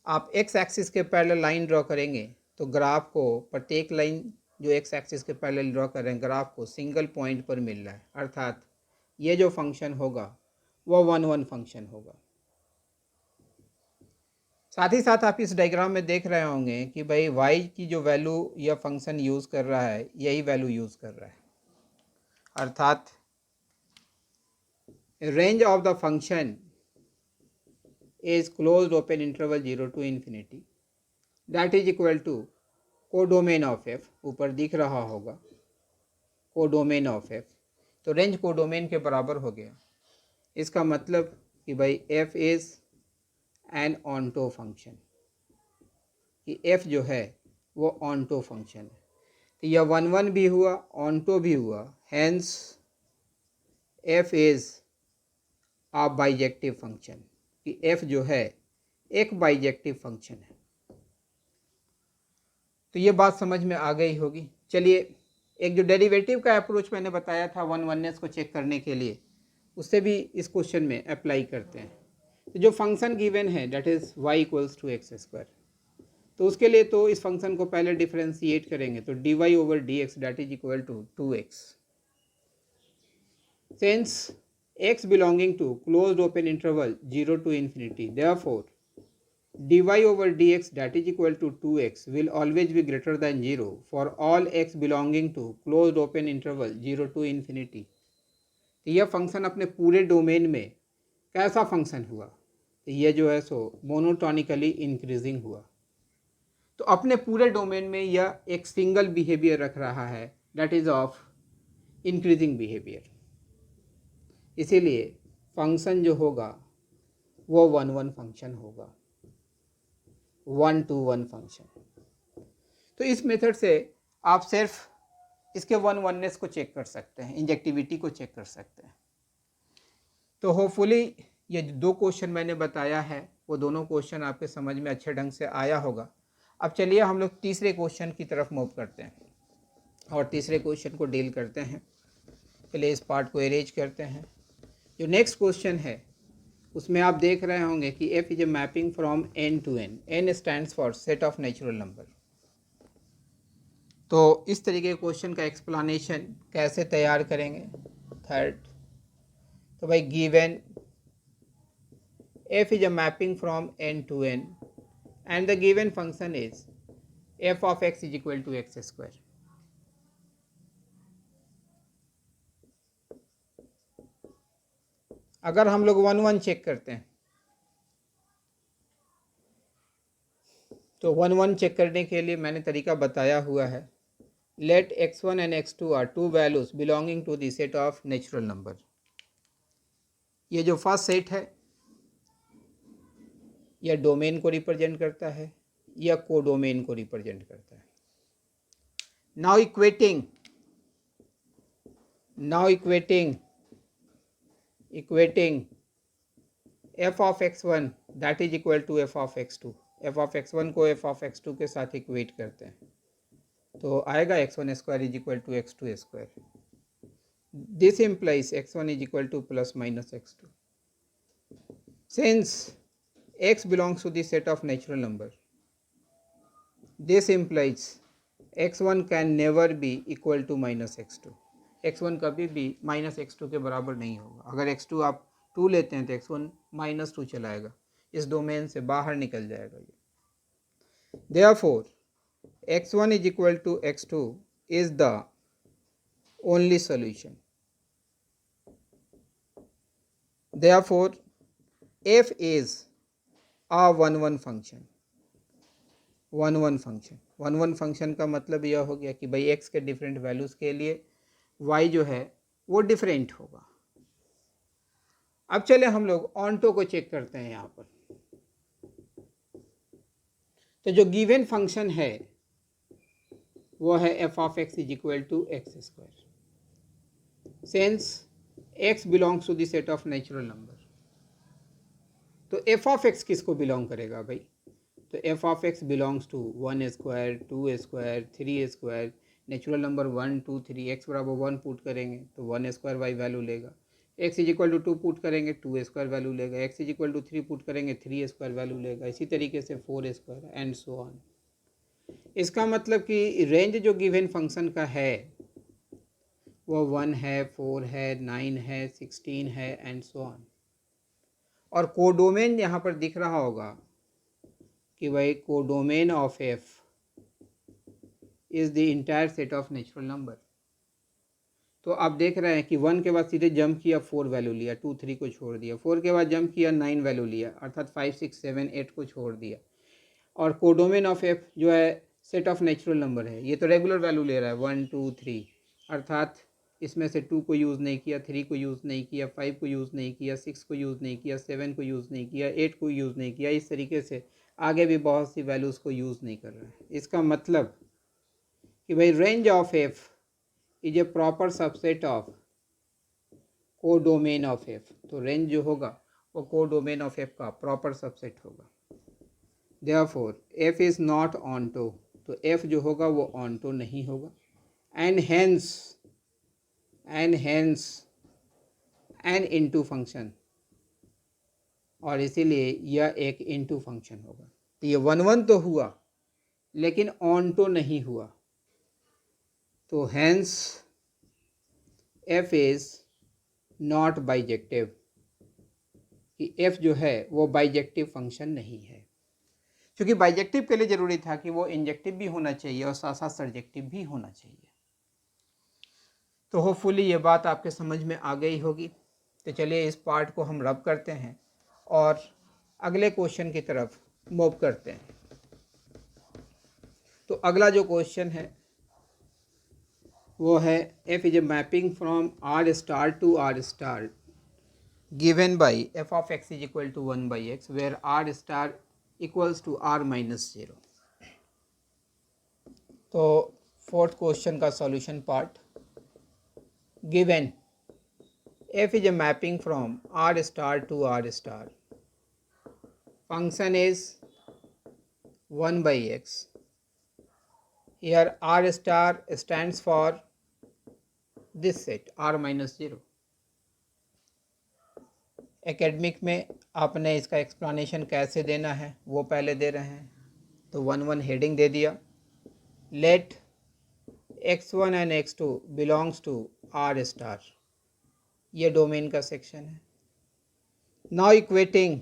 आप x एक्सिस के पैरेलल लाइन ड्रॉ करेंगे तो ग्राफ को प्रत्येक लाइन जो x एक्सिस के पैरेलल ड्रॉ कर रहे हैं ग्राफ को सिंगल पॉइंट पर मिल रहा है, अर्थात ये जो फंक्शन होगा वो 1 फंक्शन होगा। साथ ही साथ आप इस डायग्राम में देख रहे होंगे कि भाई y की जो वैल्यू यह फंक्शन यूज़ कर रहा है यही वैल्यू यूज़ कर रहा है, अर्थात range of the function is closed open interval 0 to infinity, that is equal to codomain of f, ऊपर दिख रहा होगा कोडोमेन ऑफ f। तो रेंज कोडोमेन के बराबर हो गया। इसका मतलब कि भाई f is an onto function, कि f जो है वो ऑनटो फंक्शन है। तो यह 1 भी हुआ, ऑनटो भी हुआ, hence f is a bijective function, कि f जो है एक बाइजेक्टिव फंक्शन है। तो ये बात समझ में आ गई होगी। चलिए एक जो डेरिवेटिव का अप्रोच मैंने बताया था वननेस को चेक करने के लिए, उससे भी इस क्वेश्चन में अप्लाई करते हैं। तो जो फंक्शन गिवन है that is y equals to x square, तो उसके लिए तो इस फंक्शन को पहले डिफरेंशिएट करेंगे तो dy over dx that is equal to 2x। Since x belonging to closed open interval 0 to infinity, therefore dy over dx that is equal to 2x will always be greater than 0 for all x belonging to closed open interval 0 to infinity। तो यह function अपने पूरे domain में कैसा function हुआ, तो ये जो है सो मोनोटोनिकली इंक्रीजिंग हुआ। तो अपने पूरे डोमेन में यह एक सिंगल बिहेवियर रख रहा है, that is of increasing behaviour. इसीलिए फंक्शन जो होगा वो 1-1 फंक्शन होगा, 1-to-1 फंक्शन। तो इस मेथड से आप सिर्फ इसके 1-1नेस को चेक कर सकते हैं, इंजेक्टिविटी को चेक कर सकते हैं। तो होपफुली ये दो क्वेश्चन मैंने बताया है वो दोनों क्वेश्चन आपके समझ में अच्छे ढंग से आया होगा। अब चलिए हम लोग तीसरे क्वेश्चन की तरफ मूव करते हैं और तीसरे क्वेश्चन को डील करते हैं। पहले इस पार्ट को अरेंज करते हैं। जो नेक्स्ट क्वेश्चन है उसमें आप देख रहे होंगे कि f is a mapping from n to n, n stands for set of natural number. तो इस तरीके के क्वेश्चन का एक्सप्लेनेशन कैसे तैयार करेंगे। थर्ड, तो भाई given f is a mapping from n to n and the given function is f of x is equal to x square. अगर हम लोग 1-1 चेक करते हैं तो 1-1 चेक करने के लिए मैंने तरीका बताया हुआ है। Let x1 and x2 are two values belonging to the set of natural number. ये जो फर्स्ट सेट है यह डोमेन को रिप्रेजेंट करता है, यह कोडोमेन को रिप्रेजेंट करता है। Now equating f of x1 that is equal to f of x2। f of x1 को f of x2 के साथ इक्वेट करते हैं तो आएगा x1 square is equal to x2 square. This implies x1 is equal to plus minus x2। Since x belongs to the set of natural number, this implies x1 can never be equal to minus x2। x1 कभी भी minus x2 के बराबर नहीं होगा। अगर x2 आप 2 लेते हैं तो x1 माइनस 2 चलाएगा, इस डोमेन से बाहर निकल जाएगा ये। Therefore x1 is equal to x2 is the only solution। Therefore f is a 1-1 function. 1-1 function 1-1 function का मतलब यह हो गया कि भाई x के डिफरेंट वैल्यूज़ के लिए y जो है वो डिफरेंट होगा। अब चले हम लोग ऑन्टो को चेक करते हैं यहाँ पर। तो जो गिवन फंक्शन है वो है f of x is equal to x square. Since x belongs to the set of natural number, तो f of x किसको बिलोंग करेगा भाई, तो f of x belongs to 1 square, 2 square, 3 square. Natural number 1 2 3, x बराबर 1 put करेंगे तो 1 square y value लेगा। x is equal to 2 put करेंगे 2 स्क्वायर वैल्यू लेगा। x is equal to 3 put करेंगे 3 स्क्वायर वैल्यू लेगा। इसी तरीके से 4 स्क्वायर एंड सो ऑन। इसका मतलब कि रेंज जो गिवन फंक्शन का है वो 1 है, 4 है, 9 है, 16 है एंड सो ऑन। और कोडोमेन यहाँ पर दिख रहा होगा कि भाई codomain of f is the entire set of natural number. तो आप देख रहे हैं कि 1 के बाद सीधे जंप किया 4 वैल्यू लिया, 2 3 को छोड़ दिया, 4 के बाद जंप किया 9 वैल्यू लिया, अर्थात 5 6 7 8 को छोड़ दिया। और कोडोमेन ऑफ f जो है सेट ऑफ नेचुरल नंबर है, ये तो रेगुलर वैल्यू ले रहा है 1 2 3, अर्थात इसमें से 2 को यूज़ नहीं किया, 3 को यूज़ नहीं किया, 5 को यूज़ नहीं किया, 6 को यूज़ नहीं किया, 7 को यूज़ नहीं किया, 8 को यूज़ नहीं किया। इस तरीके से आगे भी बहुत सी वैल्यूज़ को यूज़ नहीं कर रहा है। इसका मतलब कि भाई range of f is a proper subset of codomain of f। तो रेंज जो होगा वो कोडोमेन ऑफ f का प्रॉपर सबसेट होगा। Therefore f is not onto, तो f जो होगा वो ऑन्टो नहीं होगा। And hence an into function, और इसीलिए यह एक इनटू फंक्शन होगा। तो ये 1-1 तो हुआ लेकिन ऑन्टो नहीं हुआ। तो hence f is not bijective, कि f जो है वो बाइजेक्टिव फंक्शन नहीं है। क्योंकि बाइजेक्टिव के लिए ज़रूरी था कि वो इंजेक्टिव भी होना चाहिए और साथ साथ सर्जेक्टिव भी होना चाहिए। तो होपफुली ये बात आपके समझ में आ गई होगी। तो चलिए इस पार्ट को हम रब करते हैं और अगले क्वेश्चन की तरफ मूव करते हैं। तो अगला जो क्वेश्चन है वो है f is a mapping from r star to r star given by f of x is equal to 1 by x where r star equals to r minus 0। तो फोर्थ क्वेश्चन का solution part, given f is a mapping from r star to r star, function is 1 by x, here r star stands for this set r minus 0। Academic में आपने इसका explanation कैसे देना है वो पहले दे रहे हैं, तो 1 हेडिंग दे दिया, let x1 and x2 belongs to r star, ये डोमेन का सेक्शन है। Now equating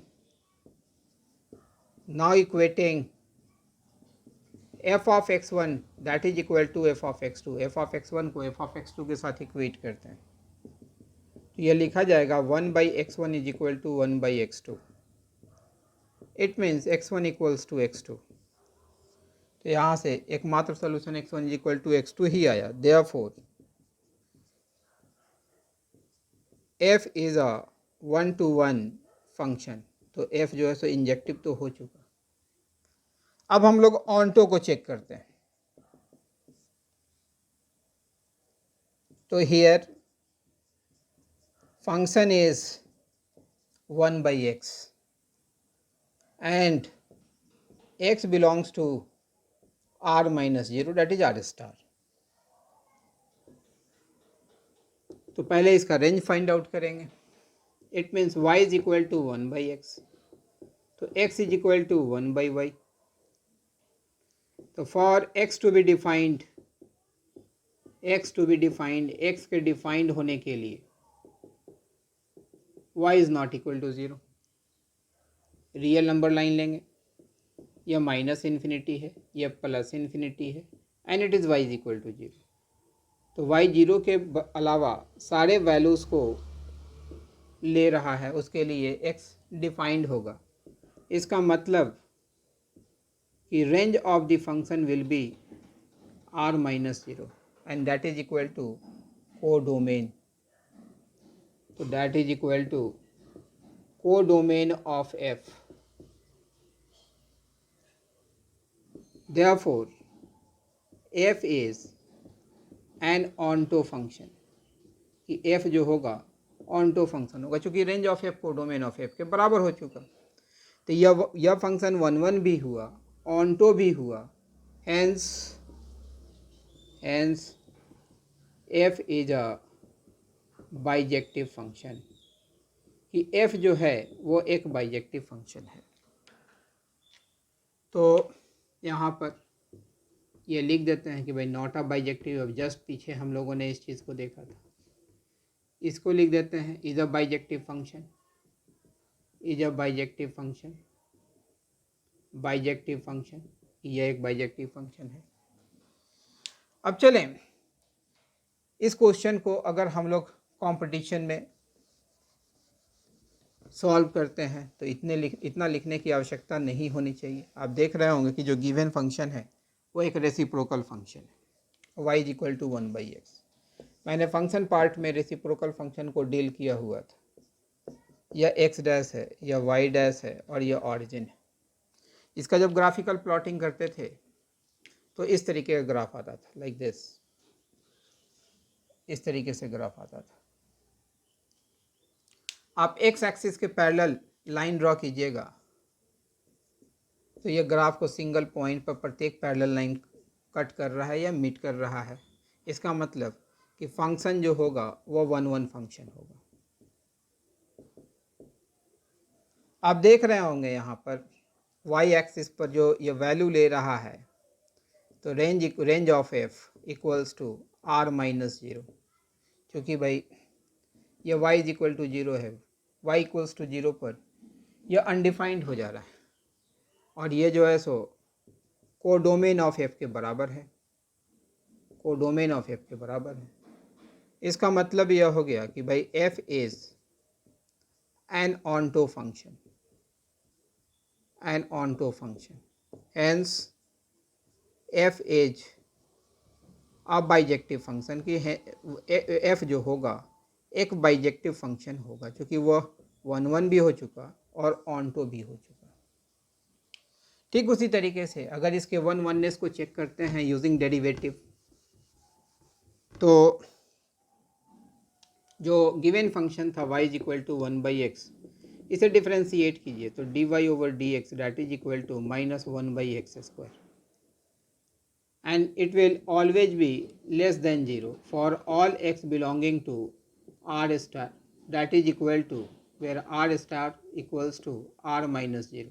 f of x1 that is equal to f of x2, f of x1 को f ऑफ x2 के साथ इक्वेट करते हैं, तो ये लिखा जाएगा 1 by x1 is equal to 1 by x2, it means x1 equals to x2। तो यहाँ से एकमात्र solution x1 is equal to x2 ही आया, therefore f is a 1-to-1 function. तो f जो है सो इंजेक्टिव तो हो चुका। अब हम लोग ऑन्टो को चेक करते हैं। तो here function is 1 by X and x belongs to r minus 0 that is r star. तो पहले इसका रेंज फाइंड आउट करेंगे। It means y is equal to 1 by X, तो x is equal to 1 by Y. तो for x to be defined, x के defined होने के लिए y is not equal to 0। Real number line लेंगे, यह minus infinity है, यह प्लस इन्फिनिटी है, and it is y is equal to 0। तो y 0 के अलावा सारे वैल्यूज़ को ले रहा है, उसके लिए x डिफाइंड होगा। इसका मतलब कि range of the function will be r minus 0 and that is equal to codomain. तो that is equal to codomain of f। Therefore f is an onto function, कि f जो होगा ऑन्टो फंक्शन होगा, चूँकि range of f codomain of f के बराबर हो चुका। तो यह फंक्शन 1 भी हुआ, ऑन्टो भी हुआ, hence f is a bijective function, कि f जो है वो एक बाइजेक्टिव फंक्शन है। तो यहाँ पर ये लिख देते हैं कि भाई नॉट अ बाइजेक्टिव। अब जस्ट पीछे हम लोगों ने इस चीज़ को देखा था, इसको लिख देते हैं is a bijective function, is a bijective function, bijective function, यह एक बाइजेक्टिव फंक्शन है। अब चलें इस क्वेश्चन को अगर हम लोग कंपटीशन में सॉल्व करते हैं तो इतना लिखने की आवश्यकता नहीं होनी चाहिए। आप देख रहे होंगे कि जो गिवन फंक्शन है वो एक रेसिप्रोकल फंक्शन है, y is equal to 1 by x. मैंने फंक्शन पार्ट में रेसिप्रोकल फंक्शन को डील किया हुआ था। यह x डैश है, यह y डैश है और यह ऑरिजिन है। इसका जब ग्राफिकल प्लॉटिंग करते थे तो इस तरीके का ग्राफ आता था, लाइक दिस, इस तरीके से ग्राफ आता था। आप x एक्सिस के पैरेलल लाइन ड्रॉ कीजिएगा तो यह ग्राफ को सिंगल पॉइंट पर प्रत्येक पैरेलल लाइन कट कर रहा है या मीट कर रहा है। इसका मतलब कि फंक्शन जो होगा वो 1-1 फंक्शन होगा। आप देख रहे होंगे यहाँ पर y एक्सिस पर जो ये वैल्यू ले रहा है, तो range of f equals to r minus 0, क्योंकि भाई ये y इज इक्वल टू 0 है, y इक्वल्स टू 0 पर यह अनडिफाइंड हो जा रहा है और ये जो है सो कोडोमेन ऑफ f के बराबर है, कोडोमेन ऑफ f के बराबर है। इसका मतलब यह हो गया कि भाई f is an onto function, an onto function. Hence f is a bijective function की है, f जो होगा एक बाइजेक्टिव फंक्शन होगा, क्योंकि वह 1 भी हो चुका और onto भी हो चुका। ठीक उसी तरीके से अगर इसके वननेस को चेक करते हैं यूजिंग डेरिवेटिव, तो जो गिवन फंक्शन था y is equal to 1/x, इसे डिफ्रेंशिएट कीजिए तो dy/dx that is equal to -1/x², and it will always be less than 0 for all x belonging to r star, that is equal to where r star equals to r minus 0।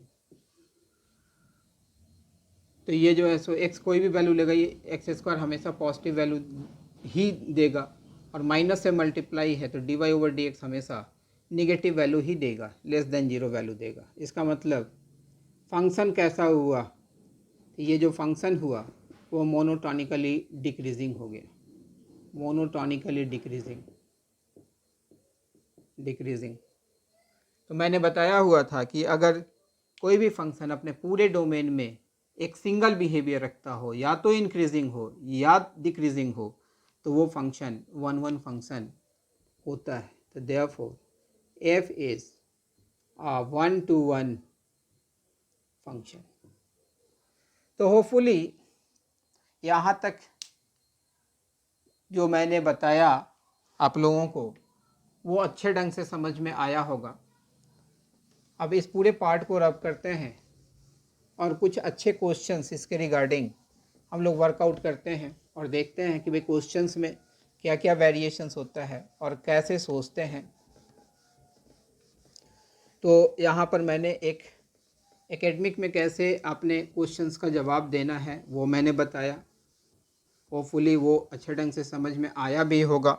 तो ये जो है सो x कोई भी value लेगा, ये x² हमेशा positive value ही देगा, और माइनस से मल्टीप्लाई है तो dy/dx हमेशा निगेटिव वैल्यू ही देगा, लेस देन 0 वैल्यू देगा। इसका मतलब फंक्शन कैसा हुआ, तो ये जो फंक्शन हुआ वो मोनोटोनिकली डिक्रीजिंग हो गया, मोनोटोनिकली डिक्रीजिंग। तो मैंने बताया हुआ था कि अगर कोई भी फंक्शन अपने पूरे डोमेन में एक सिंगल बिहेवियर रखता हो, या तो इंक्रीजिंग हो या डिक्रीजिंग हो, तो वो फंक्शन 1 फंक्शन होता है। तो therefore f is a 1-to-1 function. तो होपफुली यहाँ तक जो मैंने बताया आप लोगों को वो अच्छे ढंग से समझ में आया होगा। अब इस पूरे पार्ट को रब करते हैं और कुछ अच्छे क्वेश्चंस इसके रिगार्डिंग हम लोग वर्कआउट करते हैं और देखते हैं कि भाई क्वेश्चंस में क्या क्या वेरिएशंस होता है और कैसे सोचते हैं। तो यहाँ पर मैंने एक एकेडमिक में कैसे आपने क्वेश्चंस का जवाब देना है वो मैंने बताया, होपफुली वो अच्छे ढंग से समझ में आया भी होगा।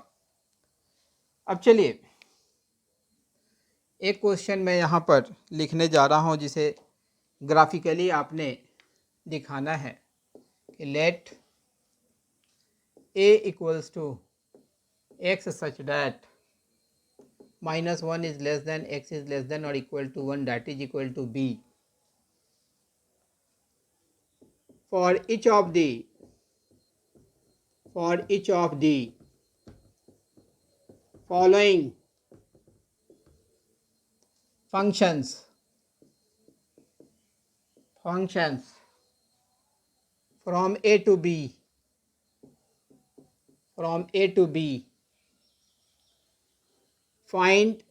अब चलिए एक क्वेश्चन मैं यहाँ पर लिखने जा रहा हूँ जिसे ग्राफिकली आपने दिखाना है कि let a equals to x such that -1 is less than x is less than or equal to 1 that is equal to b for each of the following functions from a to b, find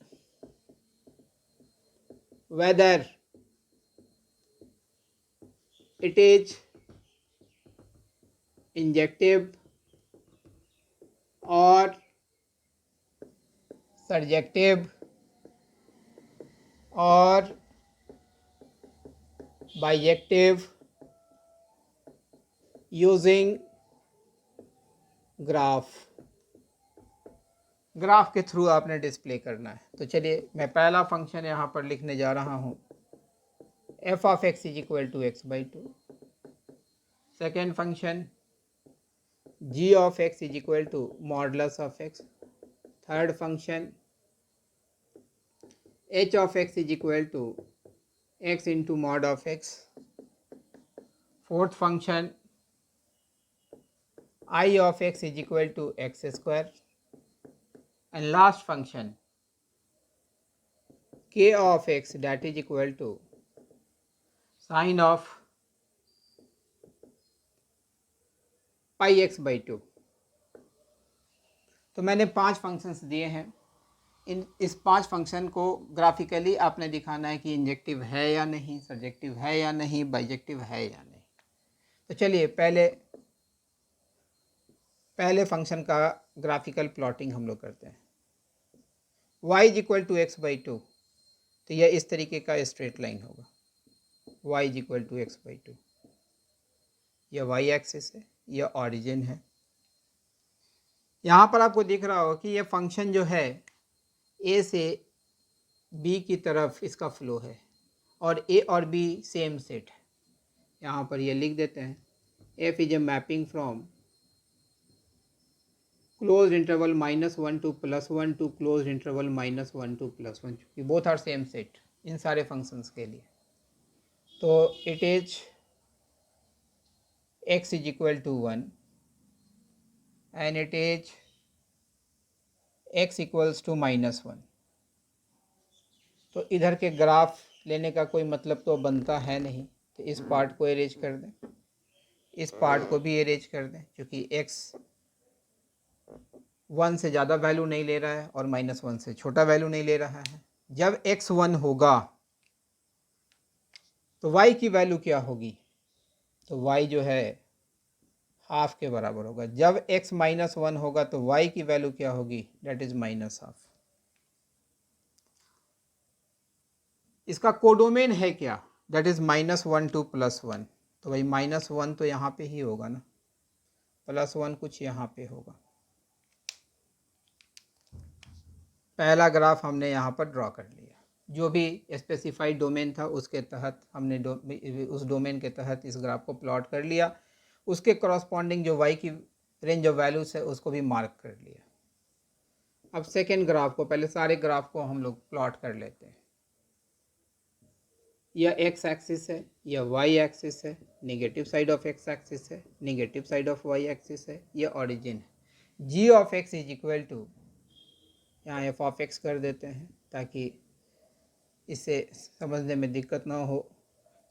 whether it is injective or surjective or bijective using graph के through आपने display करना है। तो चलिए मैं पहला function यहाँ पर लिखने जा रहा हूँ, f of x is equal to x/2। Second function g of x is equal to modulus of x। Third function h of x is equal to x into mod of x। Fourth function I of x is equal to x square, and last function k of x that is equal to sine of pi x/2। तो मैंने 5 functions दिए हैं। इस 5 function को graphically आपने दिखाना है कि इंजेक्टिव है या नहीं, सर्जेक्टिव है या नहीं, बाइजेक्टिव है या नहीं। तो चलिए पहले फंक्शन का ग्राफिकल प्लॉटिंग हम लोग करते हैं। y is equal to x/2, तो यह इस तरीके का स्ट्रेट लाइन होगा, y is equal to x/2। यह y एक्सिस है, यह ऑरिजिन है। यहाँ पर आपको दिख रहा होगा कि यह फंक्शन जो है a से b की तरफ इसका फ्लो है और a और b सेम सेट है। यहाँ पर यह लिख देते हैं f is a mapping from close interval -1 to +1 to close interval -1 to +1, क्योंकि both are same set in सारे फंक्शंस के लिए। तो it is x is equal to 1 and it is x equals to -1। तो इधर के ग्राफ लेने का कोई मतलब तो बनता है नहीं, तो इस पार्ट को एरेज कर दें, इस पार्ट को भी एरेज कर दें, क्योंकि x 1 से ज़्यादा वैल्यू नहीं ले रहा है और -1 से छोटा वैल्यू नहीं ले रहा है। जब x 1 होगा तो y की वैल्यू क्या होगी? तो y जो है हाफ के बराबर होगा। जब x -1 होगा तो y की वैल्यू क्या होगी? That is -half. इसका कोडोमेन है क्या? That is -1 to +1। तो भाई -1 तो यहाँ पे ही होगा ना, +1 कुछ यहाँ पे होगा। पहला ग्राफ हमने यहाँ पर ड्रॉ कर लिया, जो भी स्पेसिफाइड डोमेन था उसके तहत हमने उस डोमेन के तहत इस ग्राफ को प्लॉट कर लिया। उसके करस्पॉन्डिंग जो y की रेंज ऑफ वैल्यूज है उसको भी मार्क कर लिया। अब सेकेंड ग्राफ को, पहले सारे ग्राफ को हम लोग प्लॉट कर लेते हैं। यह x एक्सिस है, यह y एक्सिस है, negative side of x axis है, negative side of y axis है, यह ऑरिजिन है। g of x is equal to, यहाँ f ऑफ x कर देते हैं ताकि इसे समझने में दिक्कत ना हो।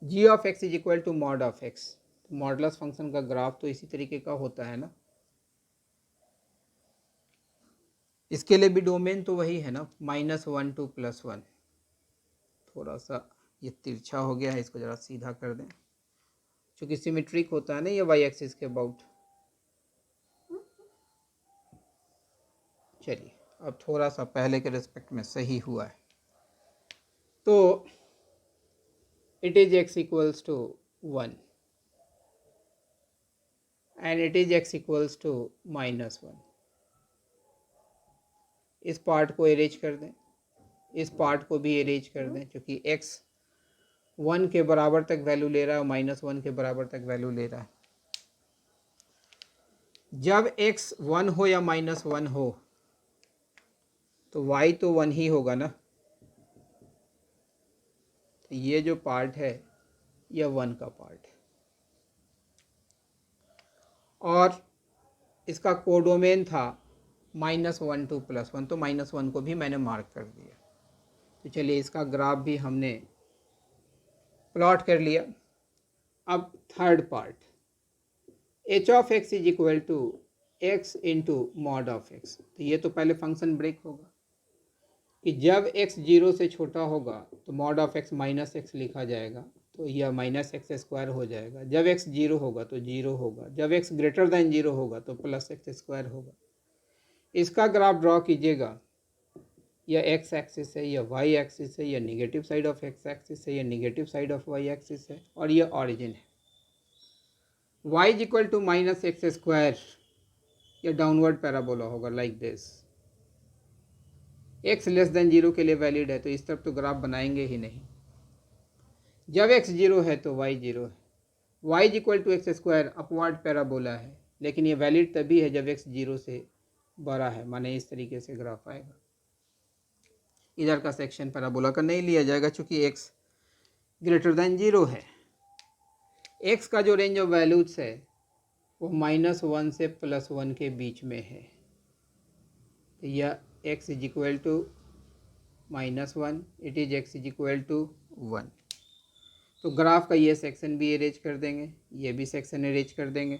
g of x is equal to mod of x। तो मॉडुलस फंक्शन का ग्राफ तो इसी तरीके का होता है ना, इसके लिए भी डोमेन तो वही है ना, -1 to +1। थोड़ा सा ये तिरछा हो गया है, इसको ज़रा सीधा कर दें, क्योंकि सिमेट्रिक होता है ना ये y एक्सिस के अबाउट। चलिए अब थोड़ा सा पहले के रिस्पेक्ट में सही हुआ है। तो it is x equals to 1 and it is x equals to -1। इस पार्ट को एरेज कर दें, इस पार्ट को भी एरेज कर दें, क्योंकि x 1 के बराबर तक वैल्यू ले रहा है और -1 के बराबर तक वैल्यू ले रहा है। जब x 1 हो या -1 हो तो y तो 1 ही होगा ना। तो ये जो पार्ट है यह 1 का पार्ट है, और इसका कोडोमेन था -1 to +1, तो -1 को भी मैंने मार्क कर दिया। तो चलिए इसका ग्राफ भी हमने प्लॉट कर लिया। अब third part, h of x is equal to x into mod of x। तो ये तो पहले फंक्शन ब्रेक होगा कि जब x 0 से छोटा होगा तो मॉड ऑफ x -x लिखा जाएगा, तो यह -x² हो जाएगा। जब x 0 होगा तो 0 होगा, जब x ग्रेटर दैन 0 होगा तो +x² होगा। इसका ग्राफ ड्रॉ कीजिएगा, यह x एक्सिस है, यह y एक्सिस है, यह negative side of x axis है, यह negative side of y axis है, और यह ऑरिजिन है। y is equal to -x², यह डाउनवर्ड पैराबोला होगा like this. x less than 0 के लिए वैलिड है, तो इस तरफ तो ग्राफ बनाएंगे ही नहीं। जब x 0 है तो y 0 है। y is equal to x² upward parabola है, लेकिन ये वैलिड तभी है जब x 0 से बड़ा है, माने इस तरीके से ग्राफ आएगा। इधर का सेक्शन पैराबोला का नहीं लिया जाएगा क्योंकि x ग्रेटर दैन 0 है। x का जो रेंज ऑफ वैल्यूज है वो -1 से +1 के बीच में है। तो यह x is equal to -1, it is x is equal to 1। तो ग्राफ का ये सेक्शन भी अरेंज कर देंगे, ये भी सेक्शन अरेंज कर देंगे।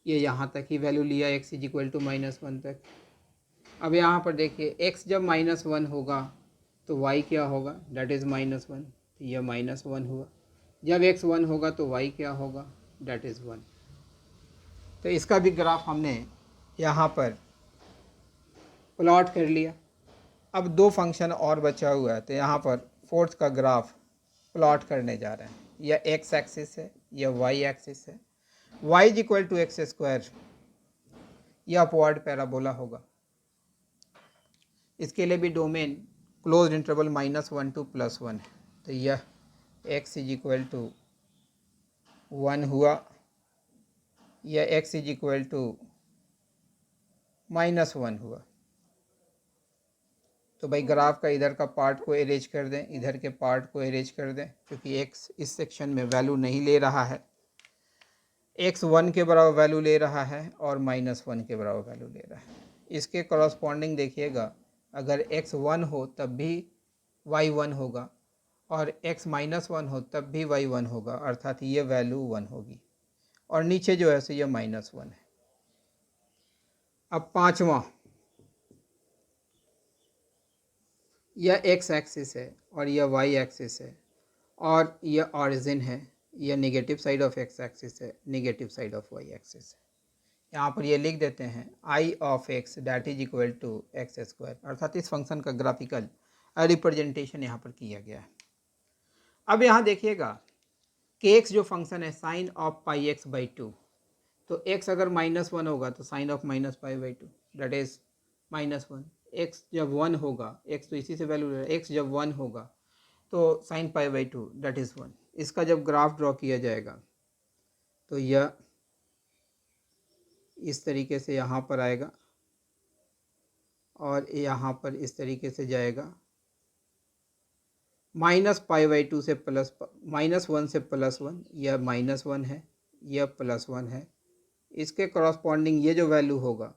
ये यहाँ तक ही वैल्यू लिया, x इज इक्वल टू -1 तक। अब यहाँ पर देखिए x जब -1 होगा तो y क्या होगा? डेट इज़ -1, तो यह -1 हुआ। जब x 1 होगा तो y क्या होगा? That is 1। तो इसका भी ग्राफ हमने यहाँ पर प्लॉट कर लिया। अब दो फंक्शन और बचा हुआ है, तो यहाँ पर फोर्थ का ग्राफ प्लॉट करने जा रहे हैं। यह x एक्सिस है, यह y एक्सिस है। y is equal to x², यह अपवर्ड पैराबोला होगा। इसके लिए भी डोमेन क्लोज इंटरवल -1 to +1 है, तो यह x इज इक्वल टू 1 हुआ या x इज इक्वल टू -1 हुआ। तो भाई ग्राफ का इधर का पार्ट को अरेंज कर दें, इधर के पार्ट को अरेंज कर दें, क्योंकि x इस सेक्शन में वैल्यू नहीं ले रहा है, x 1 के बराबर वैल्यू ले रहा है और -1 के बराबर वैल्यू ले रहा है। इसके कॉरस्पॉन्डिंग देखिएगा, अगर x 1 हो तब भी y 1 होगा और x -1 हो तब भी y 1 होगा, अर्थात ये वैल्यू 1 होगी और नीचे जो है सो ये -1 है। अब पांचवा, यह x एक्सिस है और यह y एक्सिस है और यह ऑरिजिन है, यह negative side of x axis है, negative side of y axis है। यहाँ पर ये लिख देते हैं I of x that is equal to x square, अर्थात इस फंक्शन का ग्राफिकल रिप्रेजेंटेशन यहाँ पर किया गया है। अब यहाँ देखिएगा कि x जो फंक्शन है sine of pi x by 2, तो x अगर -1 होगा तो sign of -π/2 that is -1। x जब 1 होगा, x तो इसी से वैल्यू ले रहा है, x जब 1 होगा तो साइन π/2 दैट इज़ 1। इसका जब ग्राफ ड्रॉ किया जाएगा तो यह इस तरीके से यहाँ पर आएगा और यहाँ पर इस तरीके से जाएगा, -π/2 से -1 से +1, यह -1 है, यह +1 है। इसके कॉरस्पॉन्डिंग ये जो वैल्यू होगा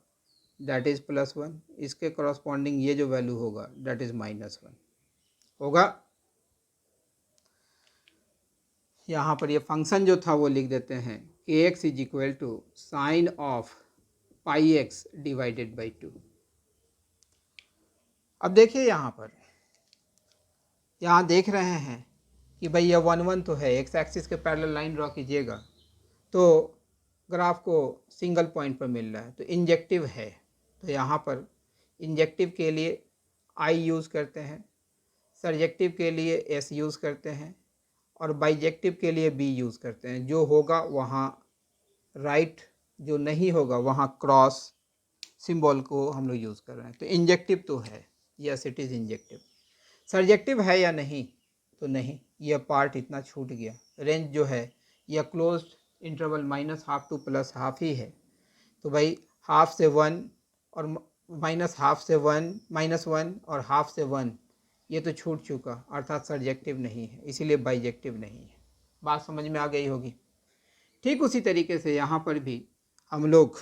दैट इज़ +1, इसके कॉरस्पॉन्डिंग ये जो वैल्यू होगा दैट इज़ -1 होगा। यहाँ पर ये फंक्शन जो था वो लिख देते हैं कि x is equal to sine of πx divided by 2। अब देखिए यहाँ देख रहे हैं कि भाई यह 1 1 तो है, x एक्सिस के पैरेलल लाइन ड्रॉ कीजिएगा तो ग्राफ को सिंगल पॉइंट पर मिल रहा है, तो इंजेक्टिव है। तो यहाँ पर इंजेक्टिव के लिए I यूज़ करते हैं, सर्जेक्टिव के लिए S यूज़ करते हैं और बाइजेक्टिव के लिए B यूज़ करते हैं। जो होगा वहाँ राइट, जो नहीं होगा वहाँ क्रॉस सिंबल को हम लोग यूज़ कर रहे हैं। तो इंजेक्टिव तो है, yes it is injective. Surjective है या नहीं, तो नहीं, यह पार्ट इतना छूट गया। रेंज जो है यह क्लोज इंटरवल -½ टू +½ ही है, तो भाई हाफ से 1 और -½ से 1 -1 और हाफ से 1 ये तो छूट चुका, अर्थात सर्जेक्टिव नहीं है, इसीलिए बाइजेक्टिव नहीं है। बात समझ में आ गई होगी। ठीक उसी तरीके से यहाँ पर भी हम लोग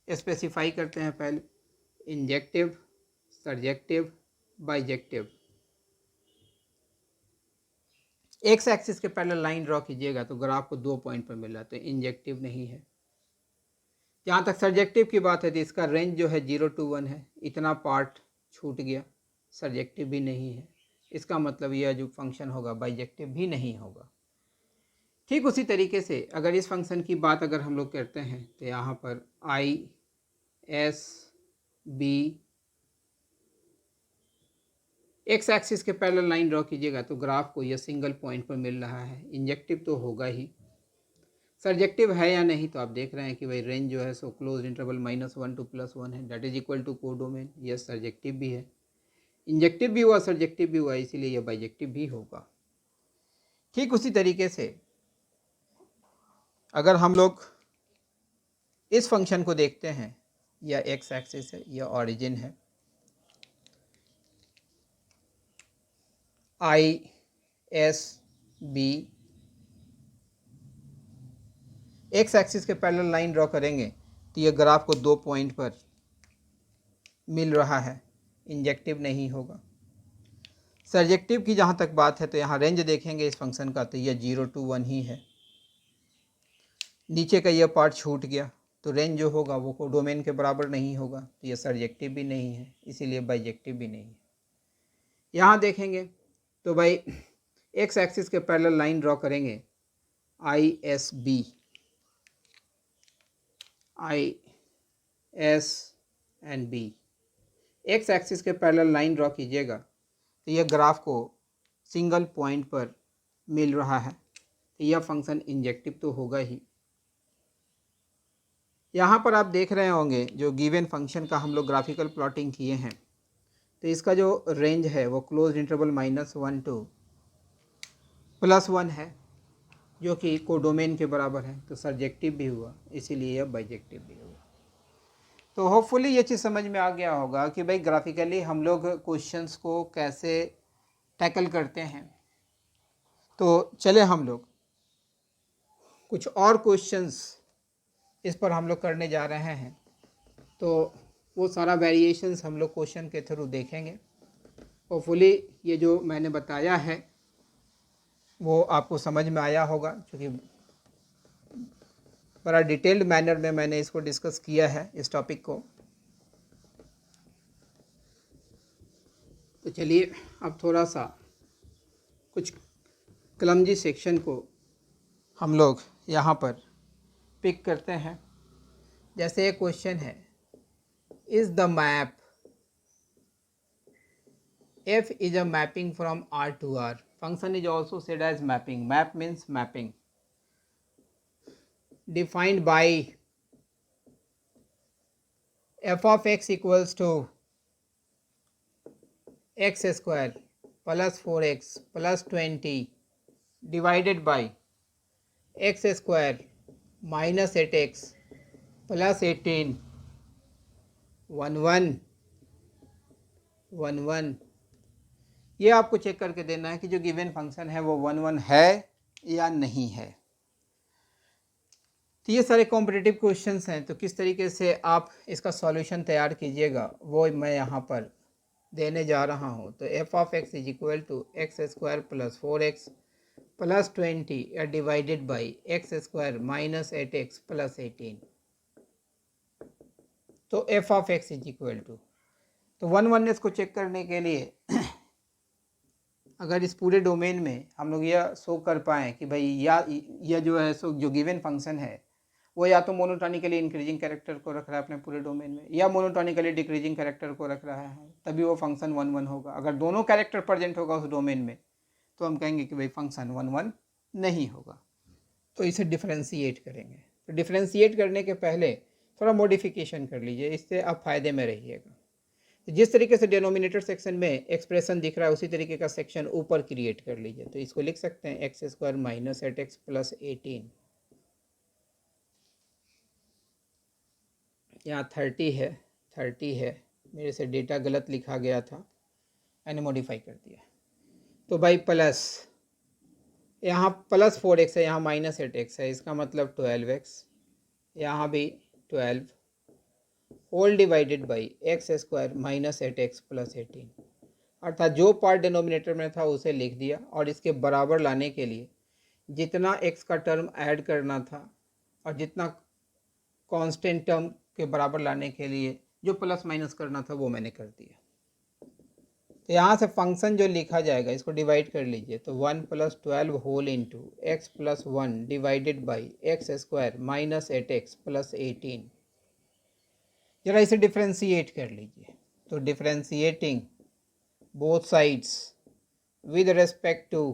स्पेसिफाई करते हैं पहले injective, surjective, bijective. X axis के पैरेलल लाइन ड्रॉ कीजिएगा तो ग्राफ को 2 पॉइंट पर मिल रहा है, तो इंजेक्टिव नहीं है। जहाँ तक सर्जेक्टिव की बात है तो इसका रेंज जो है 0 to 1 है, इतना पार्ट छूट गया, सर्जेक्टिव भी नहीं है। इसका मतलब यह जो फंक्शन होगा बाइजेक्टिव भी नहीं होगा। ठीक उसी तरीके से अगर इस फंक्शन की बात अगर हम लोग करते हैं तो यहाँ पर I S B x axis के पैरेलल लाइन ड्रॉ कीजिएगा तो ग्राफ को यह सिंगल पॉइंट पर मिल रहा है, इंजेक्टिव तो होगा ही। सर्जेक्टिव है या नहीं, तो आप देख रहे हैं कि भाई रेंज जो है सो क्लोज इंटरवल -1 to +1 है, that is equal to codomain. यह सर्जेक्टिव भी है, इंजेक्टिव भी हुआ, सर्जेक्टिव भी हुआ, इसीलिए यह बाइजेक्टिव भी होगा। ठीक उसी तरीके से अगर हम लोग इस फंक्शन को देखते हैं, यह एक्स एक्सिस है, यह ऑरिजिन है, I S B x axis के पैरेलल लाइन ड्रॉ करेंगे तो ये ग्राफ को 2 पॉइंट पर मिल रहा है, इंजेक्टिव नहीं होगा। सर्जेक्टिव की जहाँ तक बात है तो यहाँ रेंज देखेंगे इस फंक्शन का तो यह 0 to 1 ही है, नीचे का यह पार्ट छूट गया तो रेंज जो होगा वो कोडोमेन के बराबर नहीं होगा, तो यह सर्जेक्टिव भी नहीं है, इसीलिए बाइजेक्टिव भी नहीं है। यहाँ देखेंगे तो भाई एक्स एक्सिस के पैरेलल लाइन ड्रॉ करेंगे I S B and B, x axis के पैरेलल लाइन ड्रॉ कीजिएगा तो यह ग्राफ को सिंगल पॉइंट पर मिल रहा है, तो यह फंक्शन इंजेक्टिव तो होगा ही। यहाँ पर आप देख रहे होंगे जो गिवन फंक्शन का हम लोग ग्राफिकल प्लॉटिंग किए हैं तो इसका जो रेंज है वो क्लोज इंटरवल -1 to +1 है, जो कि कोडोमेन के बराबर है, तो सर्जेक्टिव भी हुआ, इसीलिए यह बाइजेक्टिव भी हुआ। तो होपफुली ये चीज़ समझ में आ गया होगा कि भाई ग्राफिकली हम लोग क्वेश्चंस को कैसे टैकल करते हैं। तो चले हम लोग कुछ और क्वेश्चंस इस पर हम लोग करने जा रहे हैं, तो वो सारा वेरिएशंस हम लोग क्वेश्चन के थ्रू देखेंगे। होपफुली ये जो मैंने बताया है वो आपको समझ में आया होगा, क्योंकि बड़ा डिटेल्ड मैनर में मैंने इसको डिस्कस किया है इस टॉपिक को। तो चलिए अब थोड़ा सा कुछ क्लमजी सेक्शन को हम लोग यहाँ पर पिक करते हैं। जैसे एक क्वेश्चन है, is the map f is a mapping from R to R. Function is also said as mapping. Map means mapping. Defined by f of x equals to x square plus 4x plus 20 divided by x square minus 8x plus 18 1 1 1 1। ये आपको check करके देना है कि जो given function है वो 1 1 है या नहीं है। तो ये सारे कॉम्पिटिटिव क्वेश्चंस हैं, तो किस तरीके से आप इसका सॉल्यूशन तैयार कीजिएगा वो मैं यहाँ पर देने जा रहा हूँ। तो f of x is equal to x square plus 4x plus 20 या divided by x square minus 8x plus 18। तो f of x is equal to, तो 1 1 को चेक करने के लिए अगर इस पूरे डोमेन में हम लोग यह शो कर पाएँ कि भाई या जो है सो जो गिवन फंक्शन है वो या तो मोनोटोनिकली इंक्रीजिंग कैरेक्टर को रख रहा है अपने पूरे डोमेन में, या मोनोटोनिकली डिक्रीजिंग कैरेक्टर को रख रहा है, तभी वो फंक्शन 1 1 होगा। अगर दोनों कैरेक्टर प्रेजेंट होगा उस डोमेन में तो हम कहेंगे कि भाई फंक्शन 1 1 नहीं होगा। तो इसे डिफ्रेंशिएट करेंगे। तो डिफ्रेंशिएट करने के पहले थोड़ा मॉडिफिकेशन कर लीजिए, इससे आप फायदे में रहिएगा। जिस तरीके से डिनोमिनेटर सेक्शन में एक्सप्रेशन दिख रहा है उसी तरीके का सेक्शन ऊपर क्रिएट कर लीजिए। तो इसको लिख सकते हैं x square minus 8x plus 18, यहाँ 30 है, 30 है, मेरे से डेटा गलत लिखा गया था, मैंने मॉडिफाई कर दिया। तो भाई प्लस यहाँ प्लस 4x है, यहाँ माइनस 8x है, इसका मतलब 12x, यहाँ भी 12 whole divided by x square minus 8x plus 18। अर्थात जो पार्ट डिनोमिनेटर में था उसे लिख दिया, और इसके बराबर लाने के लिए जितना x का टर्म ऐड करना था और जितना कांस्टेंट टर्म के बराबर लाने के लिए जो प्लस माइनस करना था वो मैंने कर दिया। तो यहाँ से फंक्शन जो लिखा जाएगा इसको डिवाइड कर लीजिए। तो 1 plus 12 whole into x plus 1 divided by x square minus 8x plus 18। जरा इसे डिफ्रेंशिएट कर लीजिए। तो differentiating both sides with respect to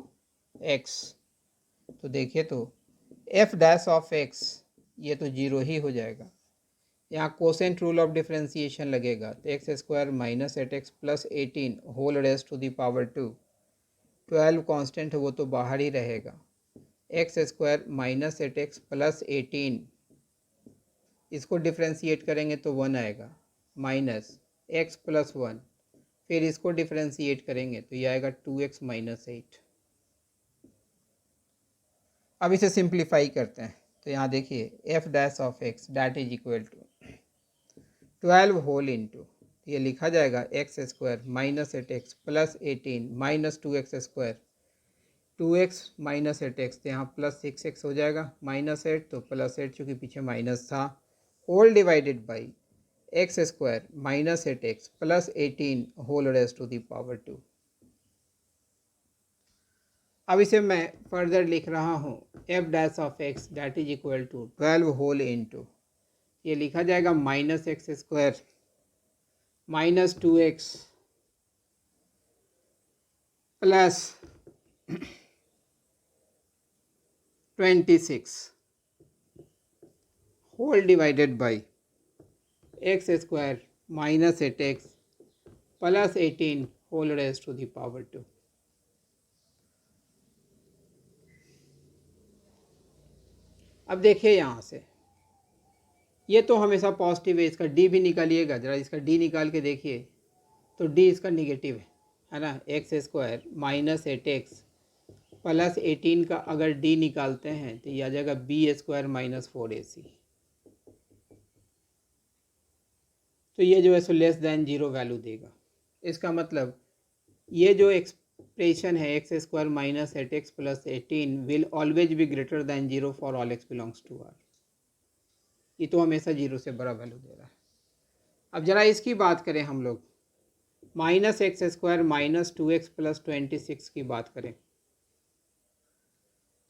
x, तो देखिए तो f डैश ऑफ x ये तो 0 ही हो जाएगा। यहाँ कोसेंट रूल ऑफ डिफ्रेंशिएशन लगेगा, तो x square minus 8x plus 18 whole raise to the power 2, 12 constant है वो तो बाहर ही रहेगा, x square minus 8x plus 18 इसको डिफ्रेंशिएट करेंगे तो 1 आएगा, माइनस x प्लस 1, फिर इसको डिफ्रेंशिएट करेंगे तो ये आएगा 2x माइनस 8। अब इसे सिंप्लीफाई करते हैं। तो यहाँ देखिए f dash of x that is equal to 12 whole into, ये लिखा जाएगा x square minus 8x plus 18 minus 2x square, 2x minus 8x, तो यहाँ प्लस 6x हो जाएगा, माइनस 8 तो प्लस 8 चूँकि पीछे माइनस था, whole divided by x square minus 8x plus 18 whole raise to the power 2। अब इसे मैं फर्दर लिख रहा हूँ f dash of x that is equal to 12 whole into, ये लिखा जाएगा minus x square minus 2x plus 26 whole divided by x square minus 8x plus 18 whole raise to the power 2। अब देखिए यहाँ से, ये तो हमेशा पॉजिटिव है, इसका डी भी निकालिएगा, ज़रा इसका डी निकाल के देखिए तो डी इसका निगेटिव है ना। X square minus 8x plus 18 का अगर डी निकालते हैं तो ये आ जाएगा बी स्क्वायर माइनस 4ac। तो ये जो है सो लेस दैन 0 वैल्यू देगा। इसका मतलब ये जो एक्सप्रेशन है x square minus 8x plus 18 will always be greater than 0 for all x belongs to R। ये तो हमेशा 0 से बड़ा वैल्यू दे रहा है। अब जरा इसकी बात करें हम लोग, minus x square minus 2x plus 26 की बात करें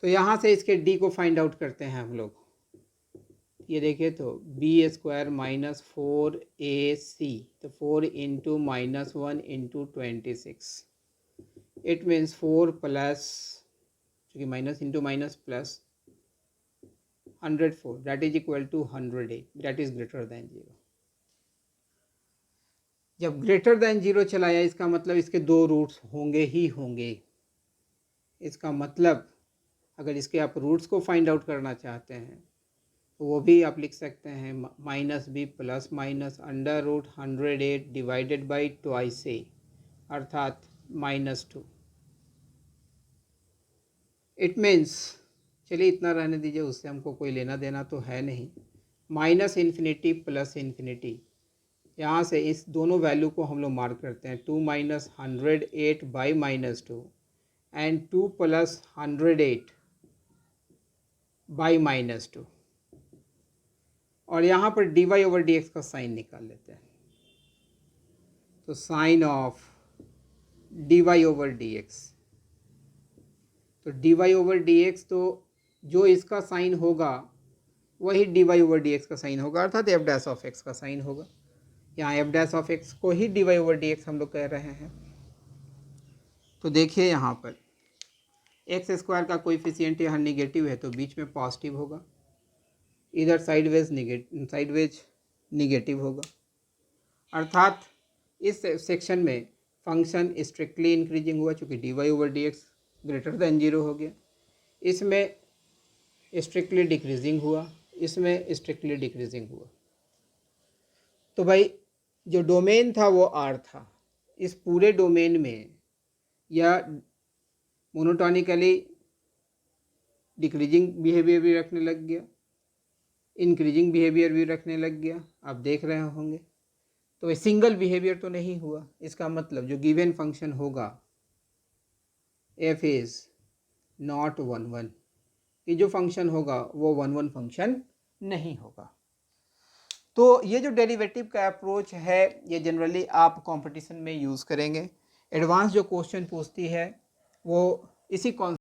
तो यहाँ से इसके डी को फाइंड आउट करते हैं हम लोग। ये देखिए तो बी स्क्वायर माइनस 4ac, तो 4 into minus 1 into 26, it means 4 plus, चूँकि minus into minus plus 104 that is equal to 108, that is greater than 0। जब ग्रेटर दैन 0 चलाया इसका मतलब इसके दो रूट्स होंगे ही होंगे। इसका मतलब अगर इसके आप रूट्स को फाइंड आउट करना चाहते हैं तो वो भी आप लिख सकते हैं minus b plus minus under root 108 divided by twice a, अर्थात -2। इट मीन्स, चलिए इतना रहने दीजिए, उससे हमको कोई लेना देना तो है नहीं। माइनस इन्फिनिटी प्लस इन्फिनिटी, यहाँ से इस दोनों वैल्यू को हम लोग मार्क करते हैं, 2 minus 108 by -2 and 2 plus 108 by -2, और यहाँ पर dy ओवर dx का साइन निकाल लेते हैं। तो sign of dy over dx, तो dy ओवर dx तो जो इसका साइन होगा वही dy ओवर dx का साइन होगा, अर्थात f डैश ऑफ x का साइन होगा। यहाँ f डैश ऑफ x को ही dy ओवर dx हम लोग कह रहे हैं। तो देखिए यहाँ पर एक्स स्क्वायर का कोएफिशिएंट यहाँ निगेटिव है तो बीच में पॉजिटिव होगा, इधर साइडवेज निगेटिव होगा, अर्थात इस सेक्शन में फंक्शन स्ट्रिक्टली इंक्रीजिंग हुआ चूँकि dy over dx greater than 0 हो गया। इसमें स्ट्रिक्टली डिक्रीजिंग हुआ, इसमें स्ट्रिक्टली डिक्रीजिंग हुआ। तो भाई जो डोमेन था वो R था। इस पूरे डोमेन में या मोनोटोनिकली डिक्रीजिंग बिहेवियर भी रखने लग गया, इंक्रीजिंग बिहेवियर भी रखने लग गया, आप देख रहे होंगे। तो सिंगल बिहेवियर तो नहीं हुआ। इसका मतलब जो गिवन फंक्शन होगा f इज़ नॉट 1 कि जो फंक्शन होगा वो 1 फंक्शन नहीं होगा। तो ये जो डेरिवेटिव का अप्रोच है ये जनरली आप कंपटीशन में यूज़ करेंगे। एडवांस जो क्वेश्चन पूछती है वो इसी